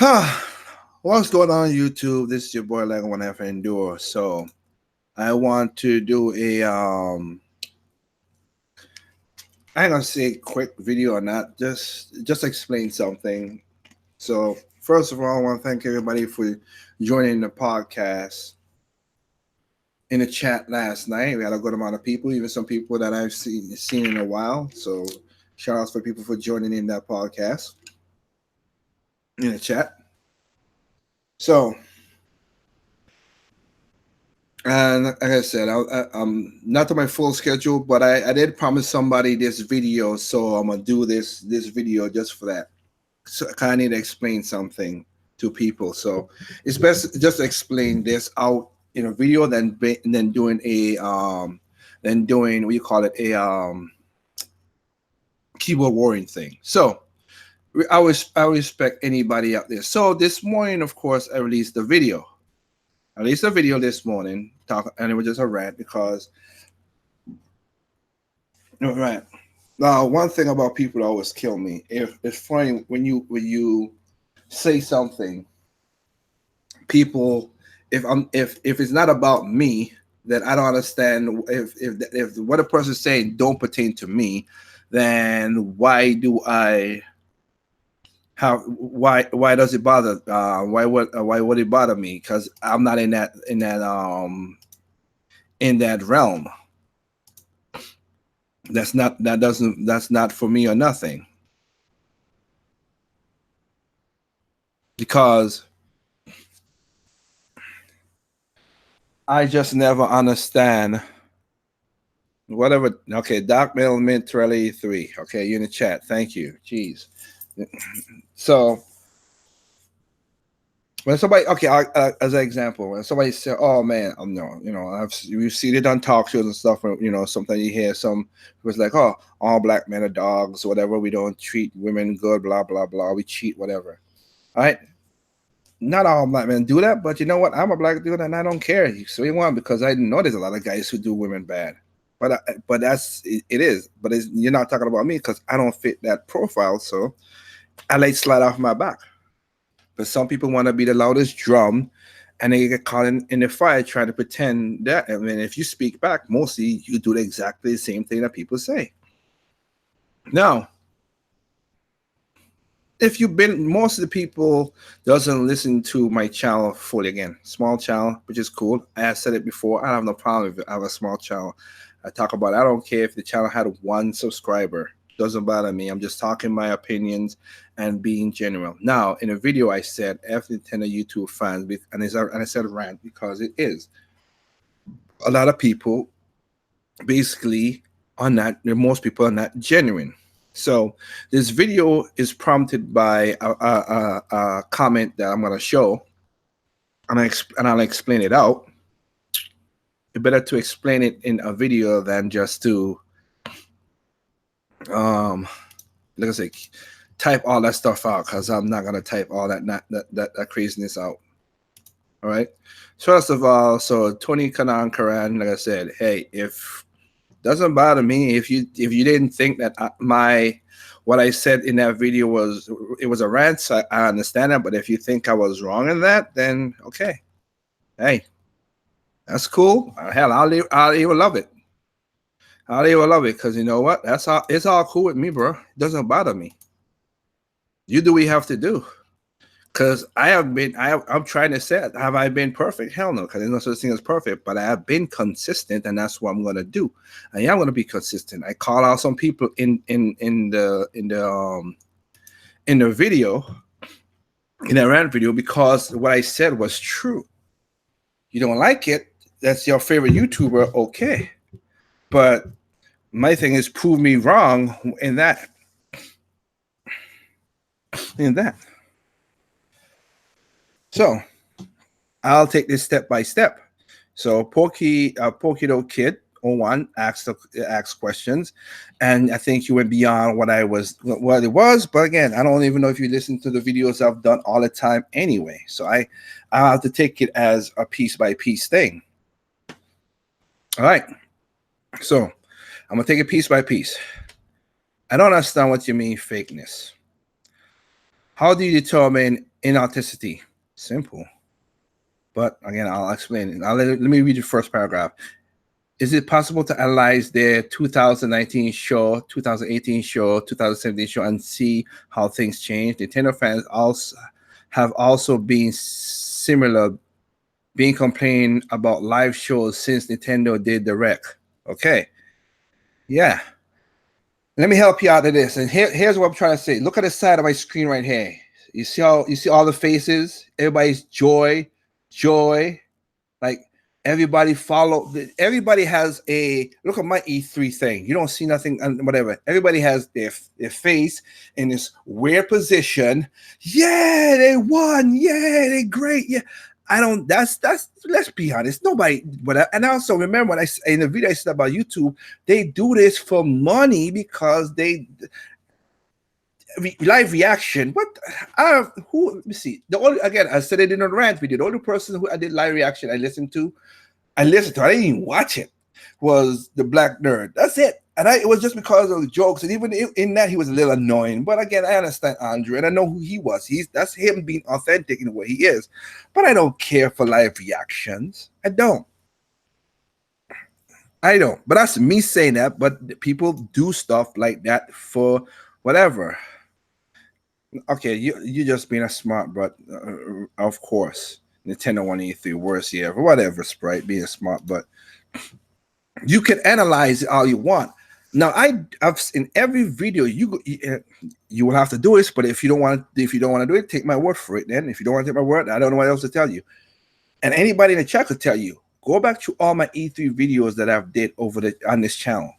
What's going on YouTube? This is your boy Lego One F Endure. So I want to do I ain't gonna say quick video or not, just explain something. So first of all, I want to thank everybody for joining the podcast in the chat last night. We had a good amount of people, even some people that I've seen in a while. So shout outs for people for joining in that podcast in the chat. So and like I said, I'm not to my full schedule, but I did promise somebody this video, so I'm gonna do this video just for that. So I kind of need to explain something to people, so it's best just to explain this out in a video than doing than doing what you call it a keyboard warring thing. So I respect anybody out there. So this morning, of course, I released the video. I released a video this morning, and it was just a rant because, right. Now, one thing about people that always kill me, if it's funny when you say something, people, if it's not about me, then I don't understand if what a person's saying don't pertain to me, then why does it bother why would it bother me? Because I'm not in that realm. That's not for me or nothing, because I just never understand whatever. Okay, Doc Mail Mint 3. Okay, you in the chat, thank you. Jeez. So when somebody, okay, as an example, when somebody said, "Oh man, no, we've seen it on talk shows and stuff." Sometimes you hear some was like, "Oh, all black men are dogs, whatever. We don't treat women good, blah blah blah. We cheat, whatever." All right, not all black men do that, but you know what? I'm a black dude and I don't care. So you want, because I know there's a lot of guys who do women bad, but it is. But you're not talking about me because I don't fit that profile, so I let slide off my back. But some people want to be the loudest drum, and they get caught in the fire trying to pretend that. I mean, if you speak back, mostly you do exactly the same thing that people say. Now, if you've been, most of the people doesn't listen to my channel fully. Again, small channel, which is cool. I have said it before. I have no problem if I have a small channel. I talk about it. I don't care if the channel had 1 subscriber. Doesn't bother me. I'm just talking my opinions and being general. Now, in a video, I said F the 10 of YouTube fans, and I said rant because it is. A lot of people basically are not, most people are not genuine. So this video is prompted by a comment that I'm going to show, and I'll explain it out. It's better to explain it in a video than just to like I say, type all that stuff out, because I'm not gonna type all that craziness out. All right. So first of all, so Tony Kanan Karan, like I said, hey, if doesn't bother me if you didn't think that what I said in that video was a rant, so I understand that. But if you think I was wrong in that, then okay, hey, that's cool. Hell, I'll even love it. I'll even love it, because you know what? It's all cool with me, bro. It doesn't bother me. You do what you have to do. Because I'm trying to say, have I been perfect? Hell no, because there's no such thing as perfect, but I have been consistent, and that's what I'm going to do. I am going to be consistent. I call out some people in the video, in that rant video, because what I said was true. You don't like it, that's your favorite YouTuber, okay. But my thing is, prove me wrong in that. So I'll take this step by step. So Porky Kid 01 asked questions, and I think you went beyond what it was. But again, I don't even know if you listen to the videos I've done all the time anyway. So I have to take it as a piece by piece thing. All right. So I'm gonna take it piece by piece. I don't understand what you mean fakeness. How do you determine inauthenticity? Simple. But again, I'll explain it. Let me read the first paragraph. Is it possible to analyze their 2019 show, 2018 show, 2017 show, and see how things change? Nintendo fans also been similar, being complaining about live shows since Nintendo did the rec. Okay, yeah. Let me help you out of this. And here's what I'm trying to say. Look at the side of my screen right here. You see all the faces? Everybody's joy. Like everybody everybody has a look at my E3 thing. You don't see nothing and whatever. Everybody has their face in this weird position. Yeah, they won. Yeah, they great. Yeah. I don't. That's. Let's be honest. Nobody. But and also remember when in the video I said about YouTube, they do this for money because they live reaction. What? Who? Let me see. The only again I said it in a rant video. The only person who I did live reaction I listened to. I didn't even watch it. Was the black nerd. That's it. And it was just because of the jokes, and even in that he was a little annoying. But again, I understand Andre, and I know who he was. That's him being authentic in the way he is. But I don't care for live reactions. I don't. But that's me saying that. But people do stuff like that for whatever. Okay, you just being a smart, but of course, Nintendo 183 worst year or whatever. Sprite being smart, but you can analyze it all you want. Now, I've in every video you will have to do this, but if you don't want to do it, take my word for it. Then, if you don't want to take my word, I don't know what else to tell you. And anybody in the chat could tell you. Go back to all my E3 videos that I've did on this channel.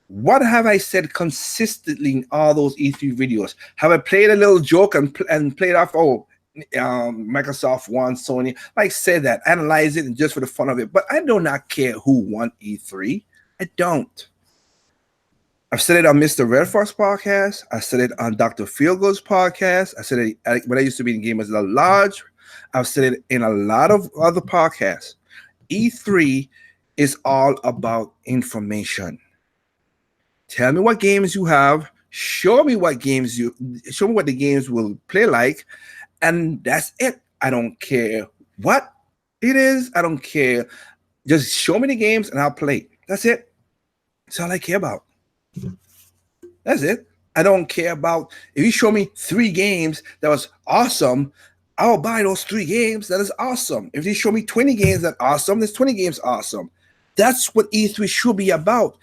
What have I said consistently in all those E3 videos? Have I played a little joke and played off? Oh, Microsoft won, Sony. Like said that, analyze it, and just for the fun of it. But I do not care who won E3. I don't. I've said it on Mr. Redforce podcast. I said it on Dr. Feelgood's podcast. I said it when I used to be in Gamers at Large. I've said it in a lot of other podcasts. E3 is all about information. Tell me what games you have. Show me what the games will play like, and that's it. I don't care what it is. I don't care. Just show me the games and I'll play. That's it. That's all I care about. That's it. I don't care about if you show me 3 games that was awesome, I'll buy those 3 games. That is awesome. If you show me 20 games that awesome, there's 20 games awesome. That's what E3 should be about.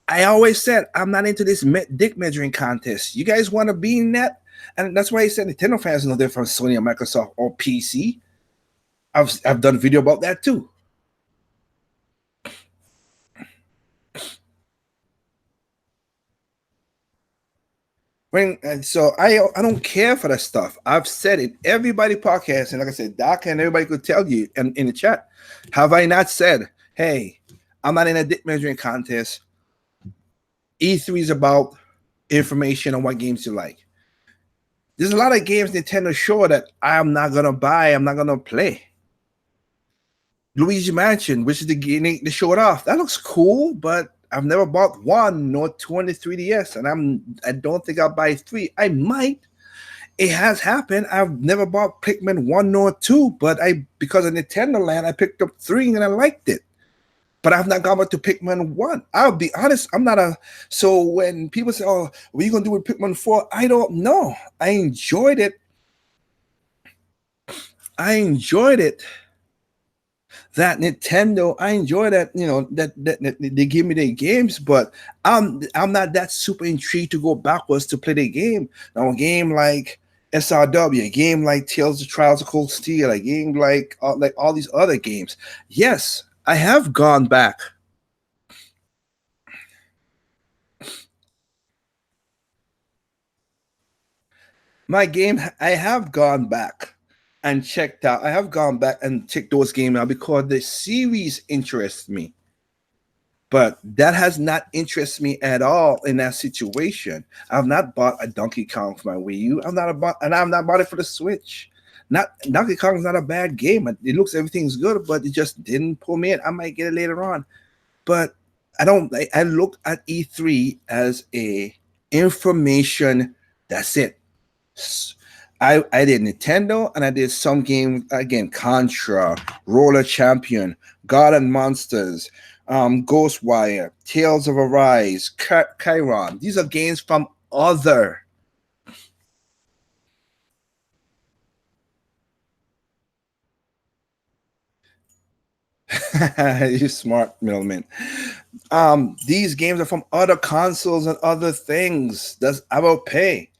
I always said I'm not into this dick measuring contest. You guys want to be in that? And that's why I said Nintendo fans know they're from Sony or Microsoft or PC. I've done a video about that too. So I don't care for that stuff. I've said it. Everybody podcast, and like I said, Doc and everybody could tell you in the chat. Have I not said, hey, I'm not in a dick measuring contest. E3 is about information on what games you like. There's a lot of games Nintendo show that I'm not gonna buy. I'm not gonna play. Luigi Mansion, which is the game they show it off. That looks cool, but I've never bought 1 nor 2 on the 3DS, and I don't think I'll buy 3. I might. It has happened. I've never bought Pikmin 1 nor 2, but because of Nintendo Land, I picked up 3 and I liked it. But I've not gone back to Pikmin 1. I'll be honest, I'm not so when people say, oh, what are you gonna do with Pikmin 4? I don't know. I enjoyed it. That Nintendo, I enjoy that, that they give me their games, but I'm not that super intrigued to go backwards to play the game. Now, a game like SRW, a game like Tales of Trials of Cold Steel, a game like all these other games. Yes, I have gone back. My game, I have gone back and checked out. I have gone back and checked those games out because the series interests me. But that has not interested me at all in that situation. I've not bought a Donkey Kong for my Wii U. I've not bought it for the Switch. Donkey Kong is not a bad game. It looks everything's good, but it just didn't pull me in. I might get it later on. But I look at E3 as a information. That's it. I did Nintendo, and I did some game again, Contra, Roller Champion, God and Monsters, Ghostwire, Tales of Arise, Chiron. These are games from other. You smart middleman. These games are from other consoles and other things. That's about pay.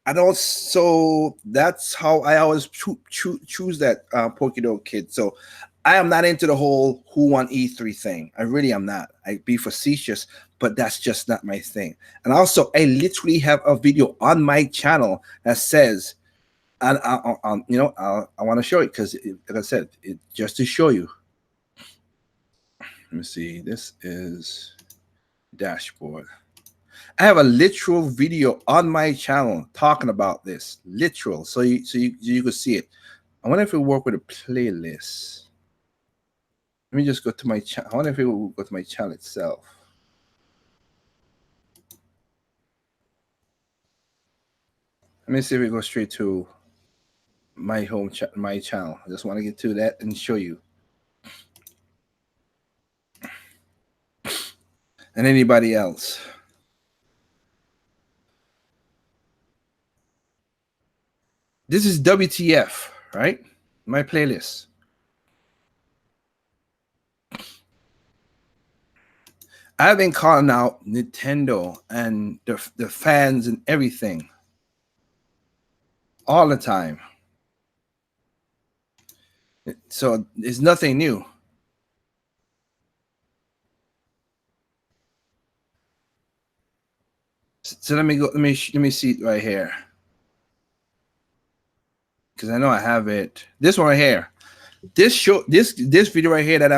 I don't. So that's how I always choose that Pokédol kid. So I am not into the whole who won E3 thing. I really am not. I be facetious, but that's just not my thing. And also, I literally have a video on my channel that says, and I want to show it because, like I said, just to show you. Let me see. This is dashboard. I have a literal video on my channel talking about this, literal, so you could see it. I wonder if it will work with a playlist. Let me just go to my channel. I wonder if it will go to my channel itself. Let me see if it goes straight to my my channel. I just want to get to that and show you. And anybody else. This is WTF, right? My playlist. I've been calling out Nintendo and the fans and everything all the time. So it's nothing new. So let me go. Let me see it right here, because I know I have it. This one right here. This video right here that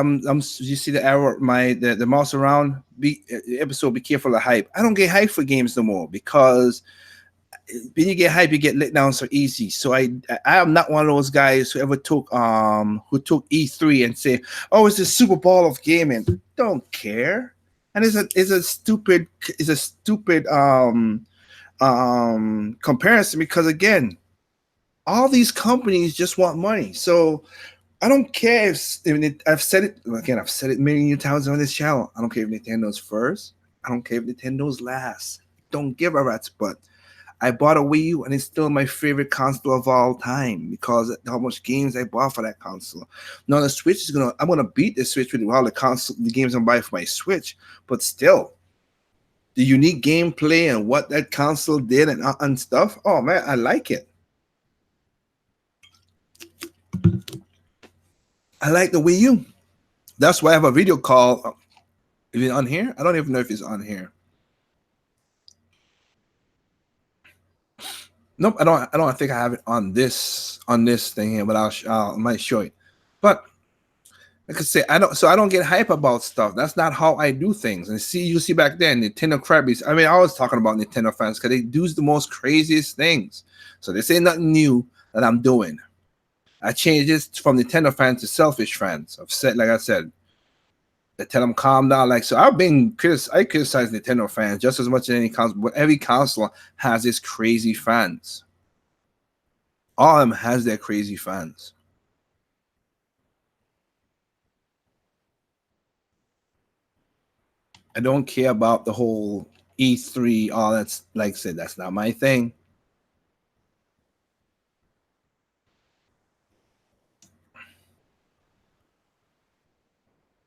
you see the arrow, the mouse around. Episode. Be careful of hype. I don't get hype for games no more, because when you get hype, you get let down so easy. So I am not one of those guys who ever took E3 and say, oh, it's a Super Bowl of gaming. Don't care. And it's a stupid comparison, because again, all these companies just want money. So I don't care if I've said it again. I've said it many times on this channel. I don't care if Nintendo's first. I don't care if Nintendo's last. Don't give a rat's butt. I bought a Wii U, and it's still my favorite console of all time because of how much games I bought for that console. Now the Switch is I'm gonna beat the Switch with all the games I'm buying for my Switch, but still, the unique gameplay and what that console did and stuff. Oh man, I like it. I like the Wii U. That's why I have a video called. Is it on here? I don't even know if it's on here. Nope, I don't think I have it on this thing here, but I might show it. But like I say, I don't get hype about stuff. That's not how I do things. And you see back then, Nintendo Krabbies. I mean, I was talking about Nintendo fans because they do the most craziest things. So this ain't nothing new that I'm doing. I changed this from Nintendo fans to selfish fans. I've said, like I said, I tell them calm down. Like, so I criticize Nintendo fans just as much as any console, but every console has its crazy fans. All of them has their crazy fans. I don't care about the whole E3, all that's, like I said, that's not my thing.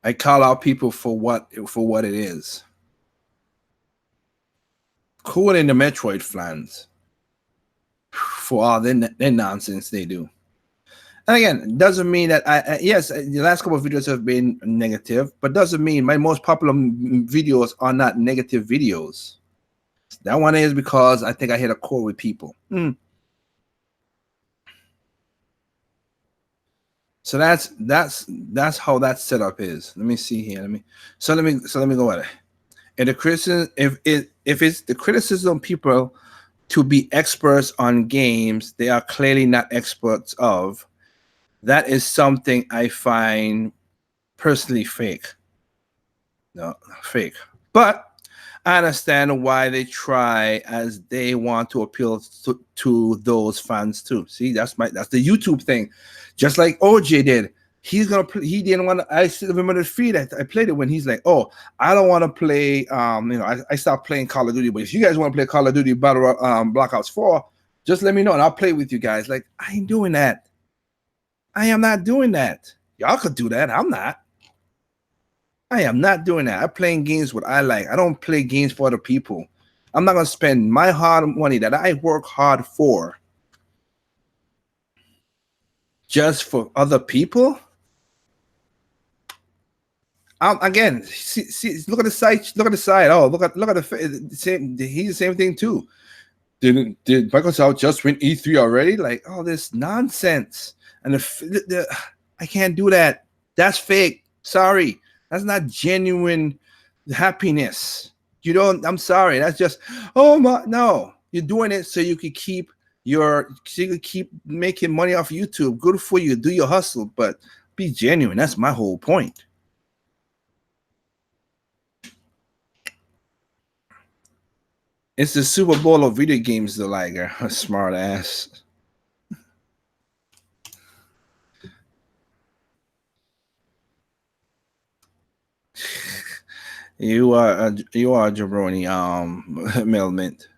I call out people for what it is. Cool in the Metroid fans for all their nonsense they do. And again, it doesn't mean that yes, the last couple of videos have been negative, but doesn't mean my most popular videos are not negative videos. That one is because I think I hit a chord with people. So that's how that setup is. Let me see here. Let me go at it. And the criticism, if it's the criticism people to be experts on games they are clearly not experts of, that is something I find personally fake. No, fake. But I understand why they try, as they want to appeal to those fans too. See, that's the YouTube thing. Just like OJ did. He didn't want to. I still remember the feed. I played it when he's like, "Oh, I don't want to play. I stopped playing Call of Duty. But if you guys want to play Call of Duty Battle Blackouts 4, just let me know and I'll play with you guys." Like, I ain't doing that. I am not doing that. Y'all could do that. I'm not. I am not doing that. I'm playing games what I like. I don't play games for other people. I'm not gonna spend my hard money that I work hard for just for other people. Again, see, look at the site. Look at the side. Oh, look at the same. He's the same thing too. Did Microsoft just win E3 already? Like, oh, this nonsense. And I can't do that. That's fake. Sorry, that's not genuine happiness. You don't. I'm sorry. That's just. Oh my. No, you're doing it so you could keep making money off YouTube. Good for you. Do your hustle, but be genuine. That's my whole point. It's the Super Bowl of video games, the Liger. Smart ass. You are a jabroni, Melmint.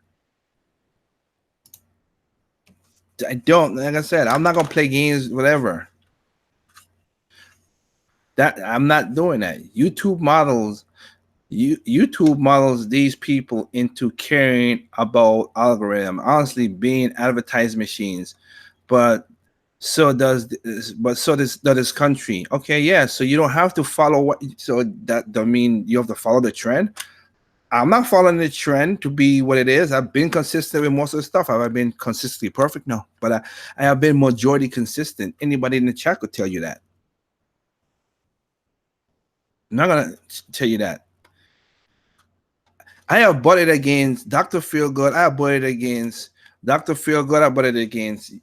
I don't, like I said, I'm not gonna play games, whatever. That I'm not doing that. YouTube models these people into caring about algorithm, honestly being advertised machines. But so does this country. Okay, yeah. So you don't have to follow what. So that don't mean you have to follow the trend. I'm not following the trend to be what it is. I've been consistent with most of the stuff. Have I been consistently perfect? No, but I have been majority consistent. Anybody in the chat could tell you that. I'm not gonna tell you that. I have butted against Dr. Feelgood. I have butted against Dr. Feelgood. I butted against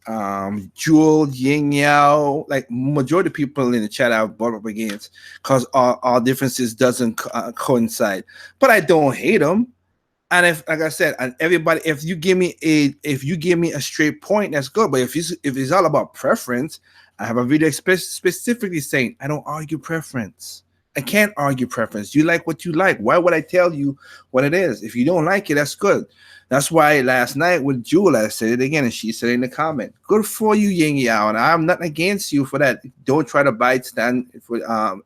Jewel, Ying Yao. Like majority of people in the chat I've butted up against because our differences doesn't coincide. But I don't hate them. And if, like I said, and everybody, if you give me a straight point, that's good. But if it's all about preference, I have a video specifically saying I don't argue preference. I can't argue preference. You like what you like. Why would I tell you what it is? If you don't like it, that's good. That's why last night with Jewel, I said it again, and she said it in the comment. Good for you, Ying Yao, and I'm not against you for that. Don't try to stand for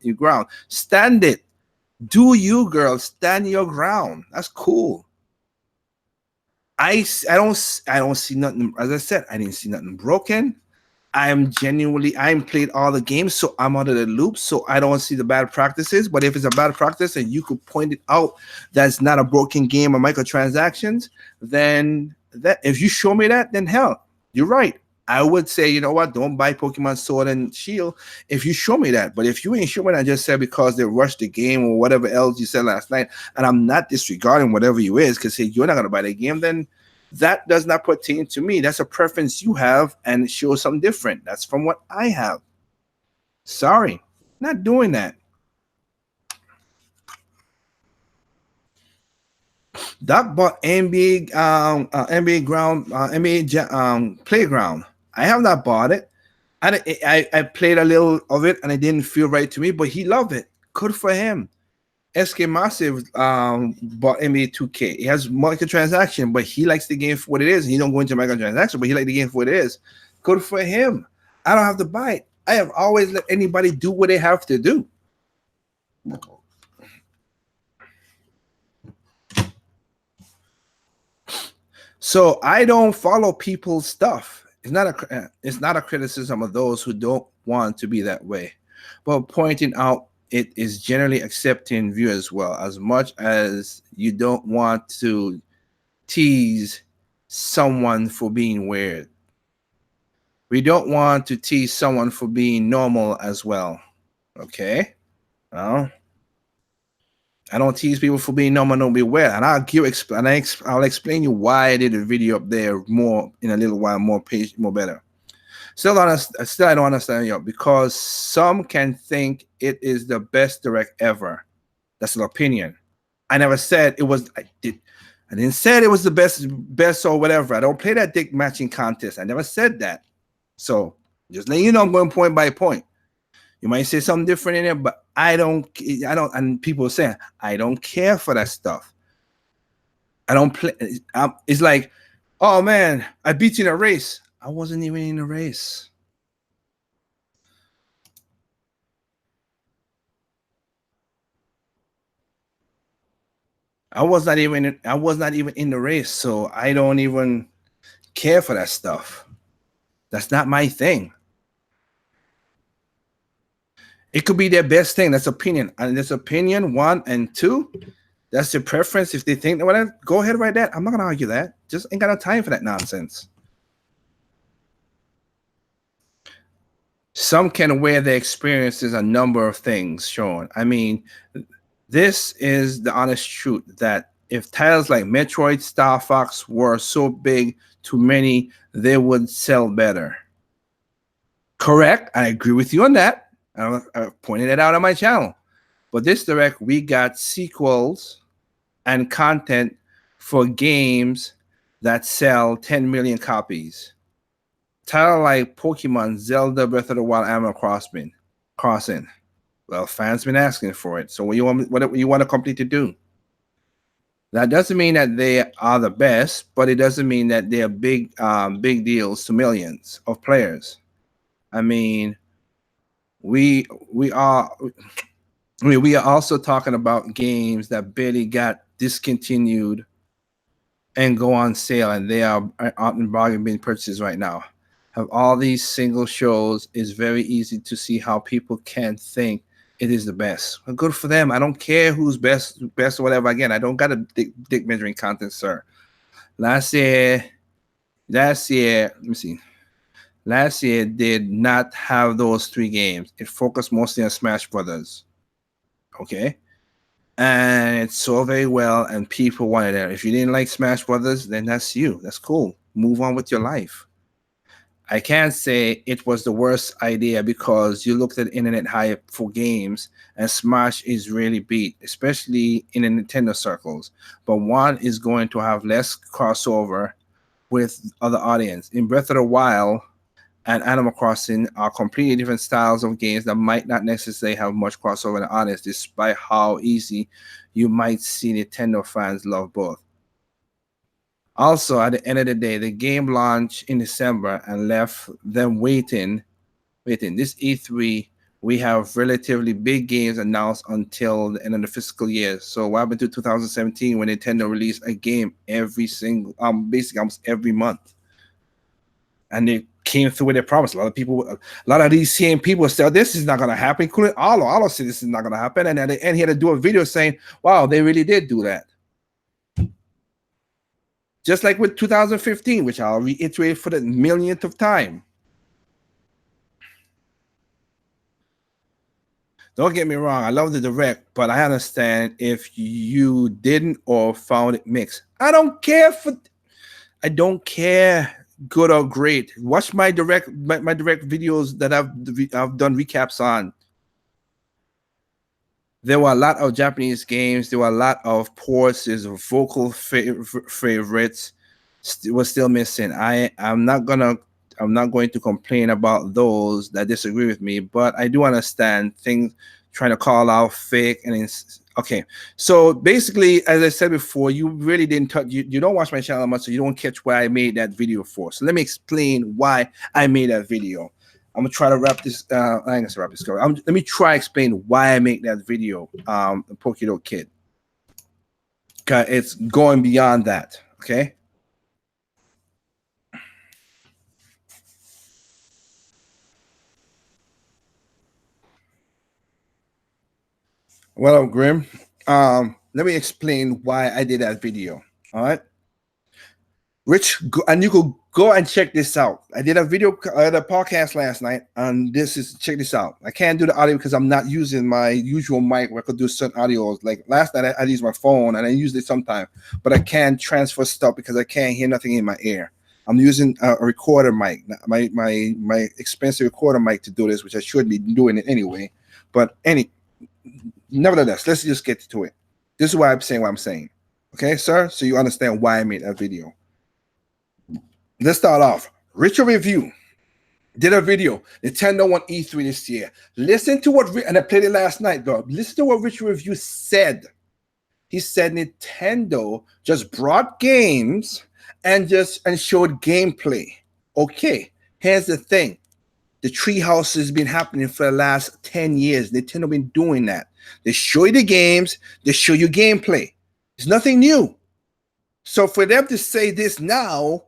your ground. Stand it. Do you, girl? Stand your ground. That's cool. I don't see nothing. As I said, I didn't see nothing broken. I'm played all the games, so I'm out of the loop, so I don't see the bad practices. But if it's a bad practice and you could point it out that's not a broken game or microtransactions, then if you show me that, then hell, you're right. I would say, you know what, don't buy Pokemon Sword and Shield if you show me that. But if you ain't showing me, I just said because they rushed the game or whatever else you said last night, and I'm not disregarding whatever you is because you're not gonna buy the game, then that does not pertain to me. That's a preference you have, and it shows something different. That's from what I have. Sorry, not doing that. Doc bought NBA Playground. I have not bought it. I played a little of it and it didn't feel right to me, but he loved it. Good for him. SK Massive bought NBA 2K. It has microtransaction, but he likes the game for what it is. He don't go into microtransaction, but he likes the game for what it is. Good for him. I don't have to buy it. I have always let anybody do what they have to do. So I don't follow people's stuff. It's not a criticism of those who don't want to be that way, but pointing out it is generally accepting view as well. As much as you don't want to tease someone for being weird, we don't want to tease someone for being normal as well. Okay? Well, I don't tease people for being normal, don't be weird. And I'll explain you why I did a video up there more in a little while, more better. Still I don't understand you because some can think it is the best direct ever. That's an opinion. I never said it was. I didn't say it was the best or whatever. I don't play that dick matching contest. I never said that. So just letting you know, I'm going point by point. You might say something different in there, but I don't. And people say I don't care for that stuff. I don't play. It's like, oh man, I beat you in a race. I wasn't even in a race. I was not even in the race, so I don't even care for that stuff. That's not my thing. It could be their best thing. That's opinion. And this opinion, 1 and 2, that's their preference. If they think whatever, go ahead, write that. I'm not gonna argue that. Just ain't got no time for that nonsense. Some can wear their experiences a number of things, Sean. I mean, this is the honest truth that if titles like Metroid, Star Fox were so big to many, they would sell better. Correct. I agree with you on that. I pointed it out on my channel. But this direct, we got sequels and content for games that sell 10 million copies. Title like Pokemon, Zelda, Breath of the Wild, Animal Crossing. Well, fans been asking for it. So what you want a company to do? That doesn't mean that they are the best, but it doesn't mean that they're big deals to millions of players. I mean, we are also talking about games that barely got discontinued and go on sale, and they are out in bargain being purchased right now. Have all these single shows, is very easy to see how people can think it is the best. Well, good for them. I don't care who's best or whatever. Again, I don't got a dick measuring contest, sir. Last year, let me see. Last year did not have those 3 games. It focused mostly on Smash Brothers. Okay. And it sold very well, and people wanted it. If you didn't like Smash Brothers, then that's you. That's cool. Move on with your life. I can't say it was the worst idea because you looked at internet hype for games, and Smash is really beat, especially in the Nintendo circles. But one is going to have less crossover with other audience. In Breath of the Wild and Animal Crossing are completely different styles of games that might not necessarily have much crossover in the audience, despite how easy you might see Nintendo fans love both. Also, at the end of the day, the game launched in December and left them waiting. This E3, we have relatively big games announced until the end of the fiscal year. So what happened to 2017 when Nintendo released a game basically almost every month? And they came through with their promise. A lot of these same people said this is not going to happen, including Arlo said this is not going to happen. And at the end, he had to do a video saying, wow, they really did do that. Just like with 2015, which I'll reiterate for the millionth of time. Don't get me wrong, I love the direct, but I understand if you didn't or found it mixed. I don't care good or great. Watch my direct videos that I've done recaps on. There were a lot of Japanese games. There were a lot of ports. There's vocal favorites. Was still missing. I'm not going to complain about those that disagree with me, but I do understand things trying to call out fake and okay. So basically, as I said before, you really didn't touch. You don't watch my channel much, so you don't catch why I made that video for. So let me explain why I made that video. I'm gonna try to wrap this. I'm gonna wrap this. Let me try to explain why I make that video. Pokedo Kid. Okay, it's going beyond that. Okay. Well, Grim. Let me explain why I did that video. All right. Rich, and you could go and check this out. I did a podcast last night, and check this out. I can't do the audio because I'm not using my usual mic where I could do certain audios. Like last night, I used my phone, and I used it sometimes, but I can't transfer stuff because I can't hear nothing in my ear. I'm using a recorder mic, my expensive recorder mic to do this, which I should be doing it anyway. But nevertheless, let's just get to it. This is why I'm saying what I'm saying. Okay, sir? So you understand why I made that video. Let's start off. Richard Review did a video. Nintendo won E3 this year. Listen to what, and I played it last night, though. Listen to what Richard Review said. He said Nintendo just brought games and showed gameplay. Okay, here's the thing. The treehouse has been happening for the last 10 years. Nintendo been doing that. They show you the games, they show you gameplay. It's nothing new. So for them to say this now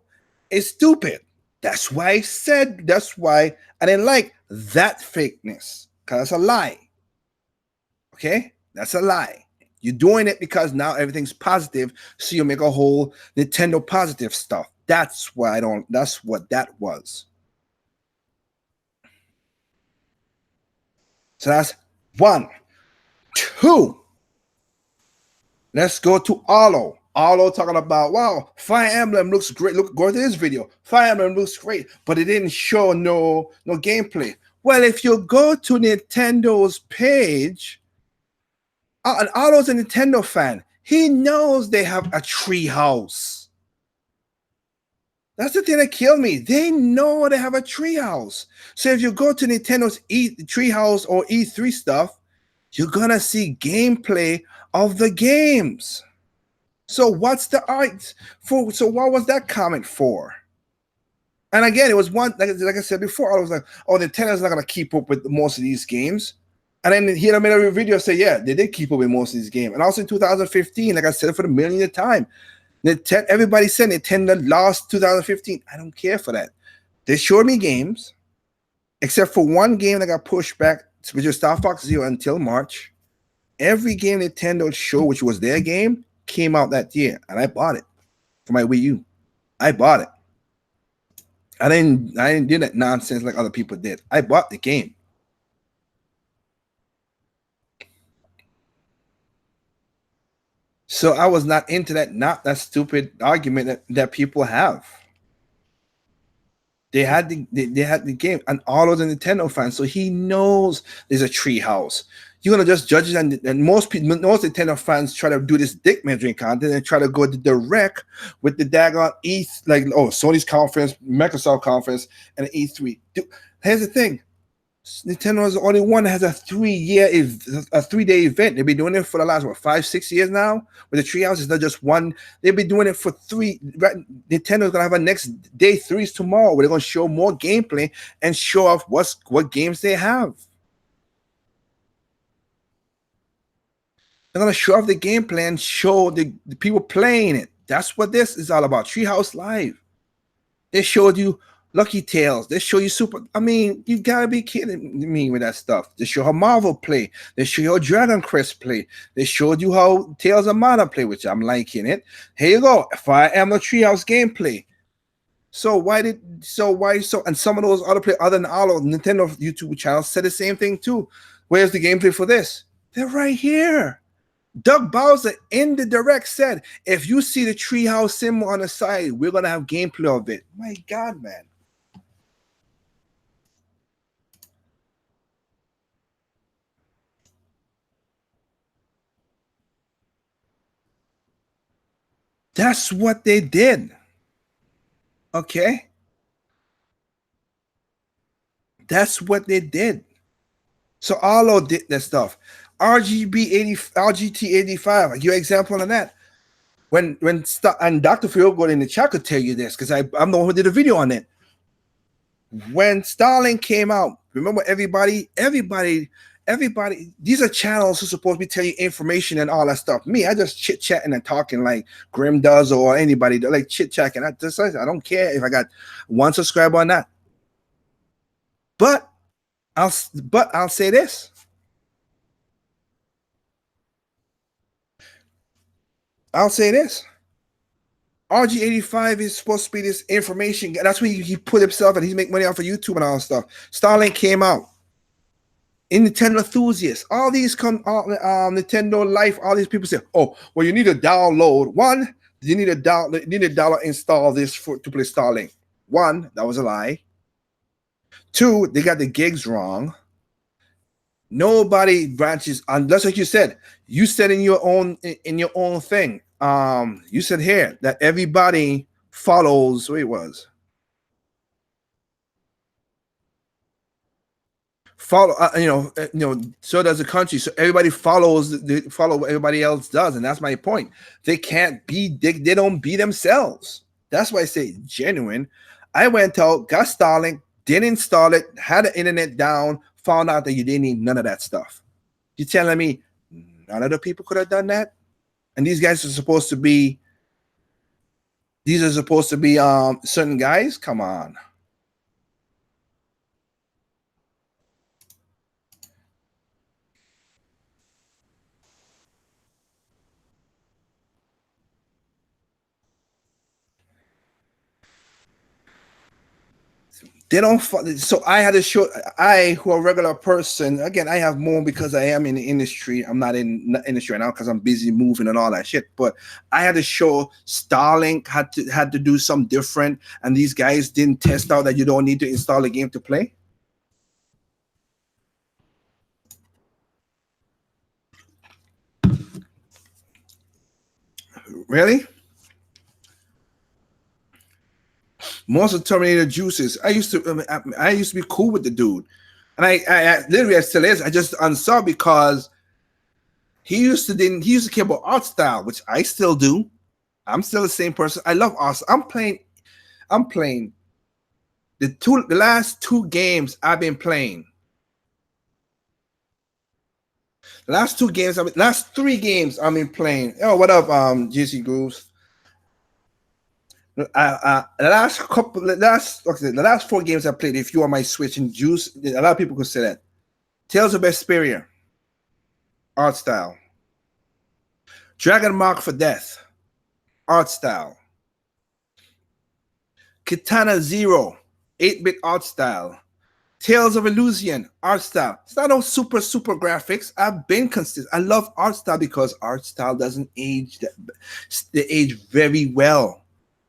is stupid. That's why I didn't like that fakeness, because that's a lie. Okay? That's a lie. You're doing it because now everything's positive, so you make a whole Nintendo positive stuff. That's what that was. So that's one. Two. Let's go to Arlo. Arlo talking about, wow, Fire Emblem looks great. Look, go to this video. Fire Emblem looks great, but it didn't show no gameplay. Well, if you go to Nintendo's page, and Arlo's a Nintendo fan, he knows they have a tree house. That's the thing that killed me. They know they have a treehouse. So if you go to Nintendo's treehouse or E3 stuff, you're gonna see gameplay of the games. So what's the art for? So what was that comment for? And again, it was one, like I said before, I was like, oh, Nintendo's not gonna keep up with most of these games. And then here I made a video say, yeah, they did keep up with most of these games. And also in 2015, like I said for the millionth time, everybody said Nintendo lost 2015. I don't care for that. They showed me games, except for one game that got pushed back, which was Star Fox Zero, until March. Every game Nintendo showed, which was their game, came out that year, and I bought it for my Wii U. I bought it. I didn't do that nonsense like other people did. I bought the game. So I was not into that stupid argument that people have. They had the game, and all of the Nintendo fans, so he knows there's a tree house. You're gonna just judge it, and most Nintendo fans try to do this dick measuring content and try to go direct with the daggone Sony's conference, Microsoft conference, and E3. Here's the thing. Nintendo is the only one that has a 3-day event. They've been doing it for the last 5-6 years now. With the treehouse, it's not just one. They've been doing it for 3. Right? Nintendo's gonna have a next day 3s tomorrow, where they're gonna show more gameplay and show off what games they have. They're gonna show off the gameplay and show the people playing it. That's what this is all about. Treehouse Live. They showed you Lucky Tales. They show you you gotta be kidding me with that stuff. They show how Marvel play. They show you how Dragon Quest play. They showed you how Tales of Mana play, which I'm liking it. Here you go. Fire Emblem Treehouse gameplay. And some of those other than all of Nintendo YouTube channels said the same thing too. Where's the gameplay for this? They're right here. Doug Bowser in the direct said, if you see the treehouse symbol on the side, we're gonna have gameplay of it. My God, man. That's what they did. Okay? That's what they did. So Arlo did that stuff. RGT 85, give you an example on that. And Dr. Phil in the chat could tell you this, because I'm the one who did a video on it. When Starlink came out, remember everybody, these are channels who are supposed to be telling you information and all that stuff. Me, I just chit-chatting and talking like Grim does, or anybody, like chit-chatting. I don't care if I got 1 subscriber or not. But I'll say this. RG85 is supposed to be this information. That's where he put himself, and he's making money off of YouTube and all that stuff. Starlink came out. In Nintendo enthusiasts, all these Nintendo Life, all these people say, oh, well, you need to download. One, you need to download, install this to play Starlink. One, that was a lie. Two, they got the gigs wrong. Nobody branches on. That's like you said. You said in your own thing. You said here that everybody follows. Wait, was follow. So does the country. So everybody follows. They follow what everybody else does, and that's my point. They can't be. They don't be themselves. That's why I say genuine. I went out, got Starlink, didn't install it, had the internet down, found out that you didn't need none of that stuff. You telling me none of the people could have done that? And these guys are supposed to be certain guys? Come on. They don't so I had to show I who a regular person again. I have more because I am in the industry. I'm not in the industry right now because I'm busy moving and all that shit, but I had to show Starlink had to do something different, and these guys didn't test out that you don't need to install a game to play. Really? Most of Terminator juices. I used to be cool with the dude, and I literally I still is. I just unsaw because he used to care about art style, which I still do. I'm still the same person. I love art. I'm playing the last two games I've been playing. The last two games, last three games I've been playing. Oh, what up, JC Grooves? The last four games I played, if you are my Switch and Juice, a lot of people could say that. Tales of Vesperia, art style. Dragon Mark for Death, art style. Katana Zero, 8-bit art style. Tales of Illusion, art style. It's not no super graphics. I've been consistent. I love art style because art style doesn't age. They age very well.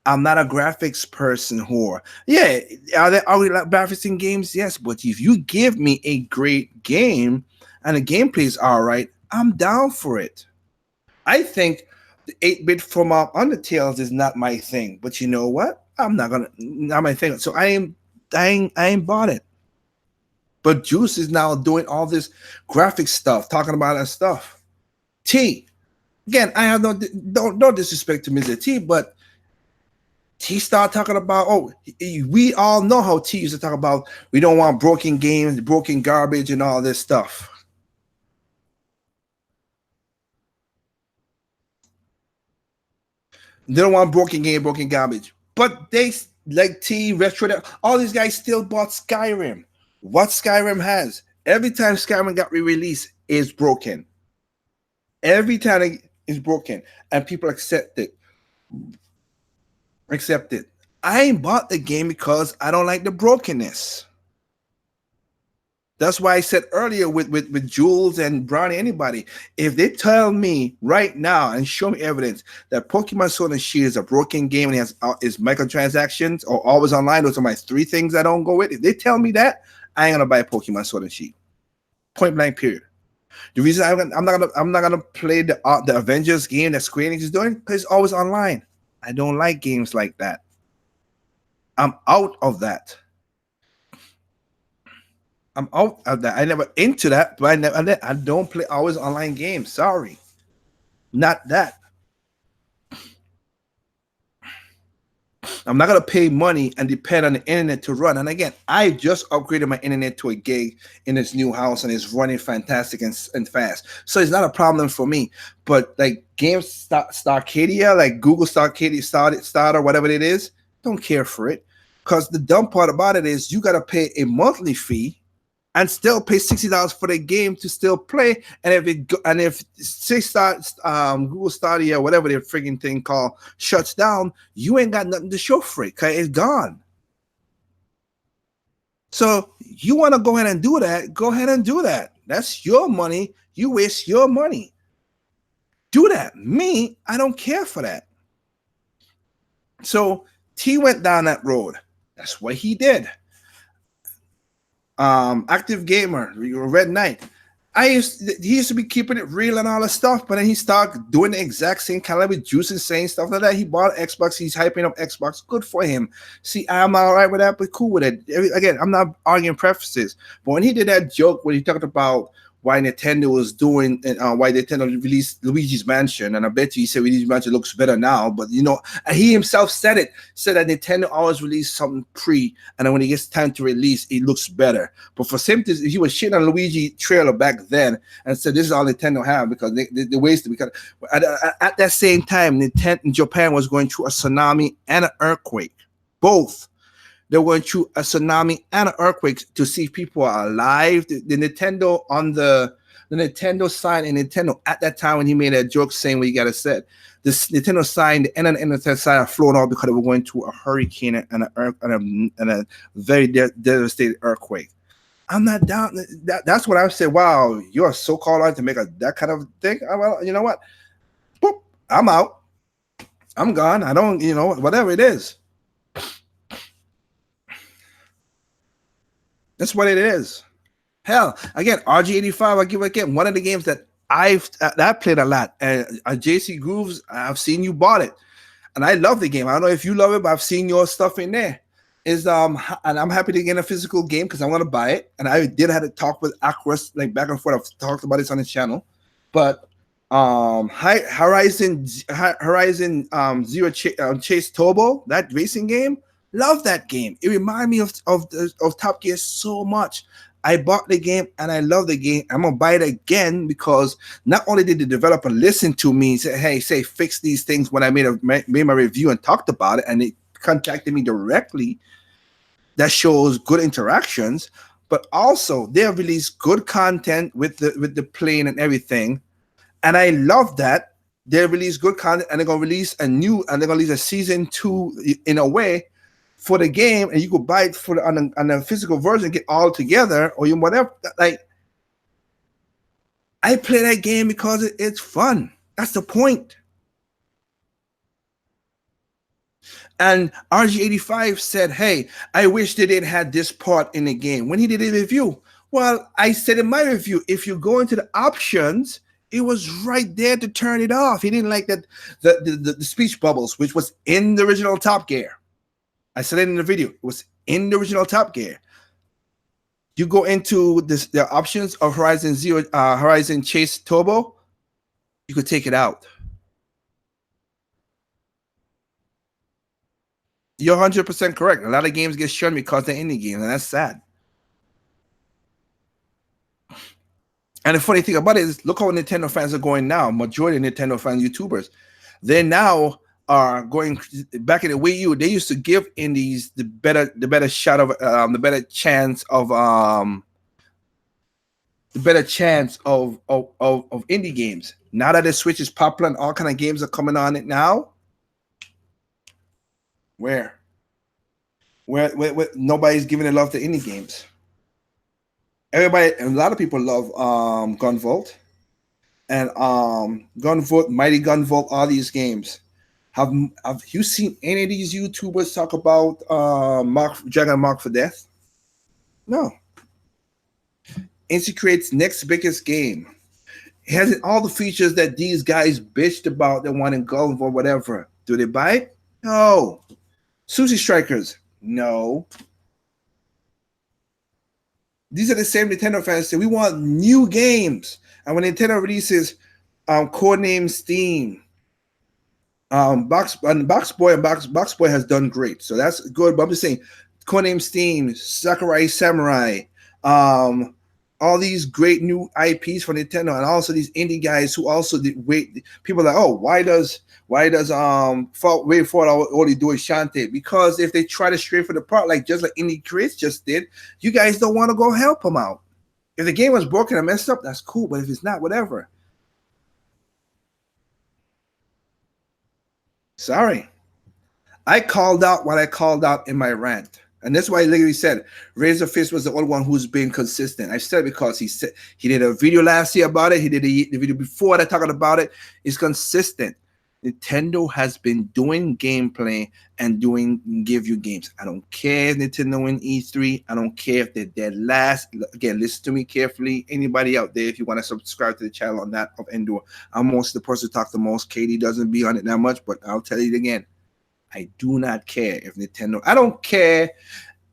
I'm not a graphics person whore. Yeah, are we like graphics in games? Yes, but if you give me a great game and the gameplay is all right, I'm down for it. I think the 8-bit from Undertales is not my thing, but you know what? I'm not my thing. So I ain't bought it. But Juice is now doing all this graphic stuff, talking about that stuff. T, again, I have no disrespect to Mr. T, but T started talking about, we all know how T used to talk about we don't want broken games, broken garbage, and all this stuff. They don't want broken game, broken garbage. But they like T, Retro, all these guys still bought Skyrim. What Skyrim has, every time Skyrim got re-released, is broken. Every time it's broken, and people accept it. Accept it. I ain't bought the game because I don't like the brokenness. That's why I said earlier with Jules and Brownie, anybody, if they tell me right now and show me evidence that Pokemon Sword and Shield is a broken game and has is microtransactions or always online, those are my three things I don't go with. If they tell me that, I ain't gonna buy Pokemon Sword and Shield. Point blank. Period. The reason I'm not gonna play the Avengers game that Square Enix is doing because it's always online. I don't like games like that. I'm out of that. I'm out of that. I never into that, but I don't play always online games. Sorry, not that. I'm not gonna pay money and depend on the internet to run. And again, I just upgraded my internet to a gig in this new house, and it's running fantastic and fast. So it's not a problem for me. But like Games Starcadia, like Google Starcadia, Starter, whatever it is, don't care for it. Because the dumb part about it is you gotta pay a monthly fee and still pay $60 for the game to still play. And if Google Stadia, whatever their freaking thing called, shuts down, you ain't got nothing to show for it because it's gone. So you want to go ahead and do that? Go ahead and do that. That's your money. You waste your money. Do that. Me, I don't care for that. So T went down that road. That's what he did. Active Gamer, Red Knight. He used to be keeping it real and all that stuff, but then he started doing the exact same kind of with Juice and saying stuff like that. He bought Xbox, he's hyping up Xbox. Good for him. See, I'm all right with that, but cool with it. Again, I'm not arguing preferences, but when he did that joke where he talked about why Nintendo was doing and why Nintendo released Luigi's Mansion, and I bet you he said Luigi's Mansion looks better now, but and he himself said that Nintendo always release something pre, and then when it gets time to release, it looks better. But for Simpsons, he was shitting on Luigi trailer back then and said this is all Nintendo have because they wasted, because at that same time, Nintendo in Japan was going through a tsunami and an earthquake, both. They went through a tsunami and an earthquake to see if people are alive. The Nintendo on the Nintendo sign, and Nintendo at that time when he made that joke saying what you gotta said, this Nintendo sign, the Nintendo sign are flown off because they were going through a hurricane and a very devastated earthquake. I'm not down. That's what I said. Wow, you're so called on to make that kind of thing. Well, you know what? Boop, I'm out. I'm gone. I don't, whatever it is. That's what it is. Hell, again, RG85, I give again one of the games that I played a lot. And JC Grooves, I've seen you bought it, and I love the game. I don't know if you love it, but I've seen your stuff in there. And I'm happy to get a physical game because I want to buy it. And I did have to talk with Aquas like back and forth. I've talked about this on the channel, but Horizon Zero Chase Turbo, that racing game. Love that game. It reminded me of Top Gear so much. I bought the game and I love the game. I'm gonna buy it again because not only did the developer listen to me and say, "Hey, fix these things," when I made my review and talked about it, and they contacted me directly. That shows good interactions, but also they have released good content with the plane and everything, and I love that they release good content, and they're gonna release a season 2 in a way for the game, and you could buy it on a physical version, get all together, or whatever. Like, I play that game because it's fun. That's the point. And RG85 said, "Hey, I wish they didn't have this part in the game." When he did a review, well, I said in my review, if you go into the options, it was right there to turn it off. He didn't like that the speech bubbles, which was in the original Top Gear. I said it in the video. It was in the original Top Gear. You go into the options of Horizon Chase Turbo, you could take it out. You're 100% correct. A lot of games get shunned because they're indie games, and that's sad. And the funny thing about it is, look how Nintendo fans are going now. Majority of Nintendo fans, YouTubers, they now are going back in the Wii U. They used to give indies the better shot of the better chance of indie games. Now that the Switch is popular and all kind of games are coming on it now, where nobody's giving it love to indie games. Everybody, a lot of people love Gunvolt and Gunvolt, Mighty Gunvolt, all these games. Have you seen any of these YouTubers talk about Dragon Mark for Death? No. Insecrate's next biggest game. It has all the features that these guys bitched about. They want in Gunvolt or whatever. Do they buy it? No. Sushi Strikers? No. These are the same Nintendo fans say we want new games. And when Nintendo releases Codename Steam, Box Boy has done great, so that's good. But I'm just saying, Codename Steam, Sakurai Samurai, all these great new IPs for Nintendo, and also these indie guys who also wait. People are like, oh, why does Way Forward only do Shantae? Because if they try to stray from the part, just like Indie Creates just did, you guys don't want to go help them out. If the game was broken and messed up, that's cool. But if it's not, whatever. Sorry. I called out what I called out in my rant. And that's why I literally said Razor Fist was the only one who's been consistent. I said because he did a video last year about it. He did the video before that talking about it. He's consistent. Nintendo has been doing gameplay and give you games. I don't care if Nintendo in E3. I don't care if they're dead last. Again, listen to me carefully. Anybody out there, if you want to subscribe to the channel on that of Endor, I'm most the person to talk the most. Katie doesn't be on it that much, but I'll tell you it again. I do not care if Nintendo. I don't care.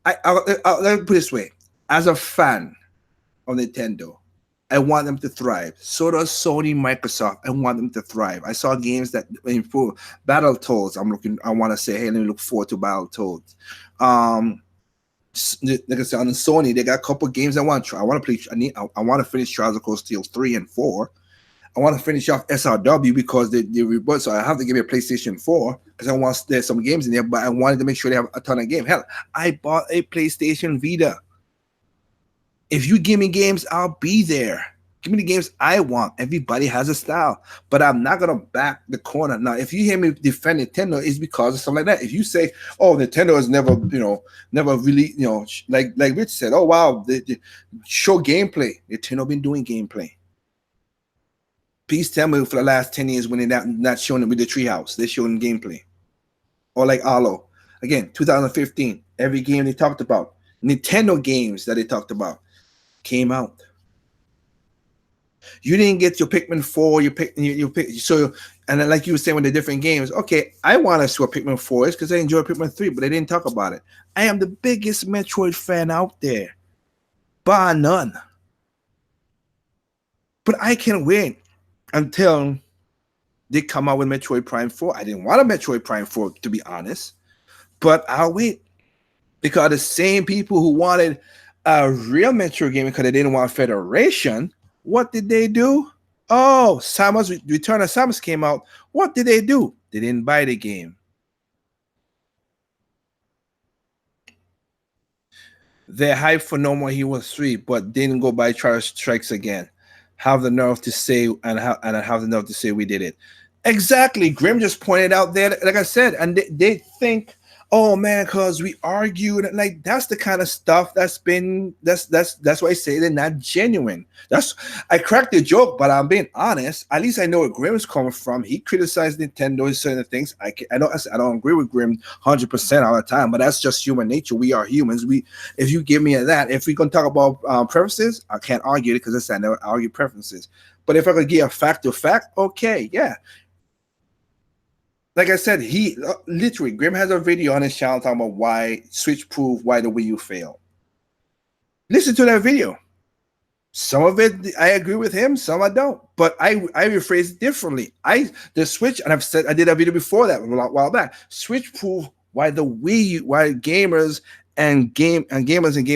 Let me put it this way. As a fan of Nintendo, I want them to thrive. So does Sony, Microsoft. I want them to thrive. I saw games that improve. Battletoads. I want to say, hey, let me look forward to Battletoads. Like I said, on Sony, they got a couple games I want to try. I want to play. I want to finish Trials of Cold Steel 3 and 4. I want to finish off SRW because they rebut, so I have to give me a PlayStation 4 because I want there's some games in there, but I wanted to make sure they have a ton of games. Hell, I bought a PlayStation Vita. If you give me games, I'll be there. Give me the games I want. Everybody has a style, but I'm not gonna back the corner. Now, if you hear me defend Nintendo, it's because of something like that. If you say, "Oh, Nintendo has never, never really, like Rich said, oh wow, they show gameplay." Nintendo been doing gameplay. Please tell me for the last 10 years when they're not showing it with the Treehouse, they're showing gameplay. Or like Arlo. Again, 2015, every game they talked about, Nintendo games that they talked about, came out. You didn't get your Pikmin 4, so, and then like you were saying with the different games, okay, I want us to a Pikmin 4 because I enjoy Pikmin 3, but they didn't talk about it. I am the biggest Metroid fan out there, bar none. But I can't wait until they come out with Metroid Prime 4. I didn't want a Metroid Prime 4, to be honest, but I'll wait because the same people who wanted a real Metroid game because they didn't want Federation, what did they do? Oh, Samus Return of Samus came out. What did they do? They didn't buy the game. They're hyped for No More Heroes 3, but didn't go buy Trial Strikes Again. Have the nerve to say and have the nerve to say we did it. Exactly. Grim just pointed out there, like I said, and they think, oh man, because we argued, and like that's the kind of stuff that's why I say they're not genuine. I cracked the joke, but I'm being honest. At least I know where Grim is coming from. He criticized Nintendo and certain things. I don't agree with Grim 100% all the time, but that's just human nature. We are humans. If you give me that, if we can talk about preferences, I can't argue it because I never argue preferences. But if I could give a fact to fact, okay, yeah. Like I said, he literally Grim has a video on his channel talking about why Switch proved why the Wii U failed. Listen to that video. Some of it I agree with him, some I don't. But I rephrase it differently. The Switch, and I've said I did a video before that a while back. Switch proved why the Wii, why gamers and game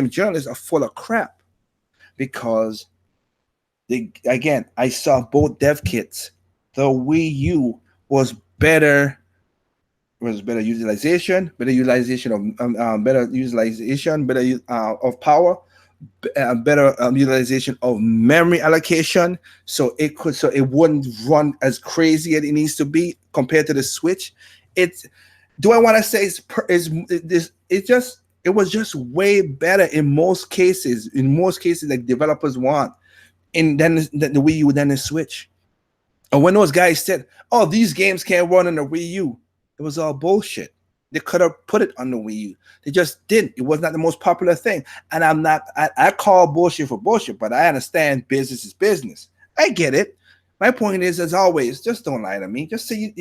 journalists are full of crap. Because I saw both dev kits. The Wii U was better utilization of power, better utilization of memory allocation, so it wouldn't run as crazy as it needs to be compared to the Switch. Do I want to say it was just way better in most cases that developers want than the Wii U than the Switch. And when those guys said, "Oh, these games can't run on the Wii U," it was all bullshit. They could have put it on the Wii U. They just didn't. It was not the most popular thing. And I call bullshit for bullshit, but I understand business is business. I get it. My point is, as always, just don't lie to me. Just say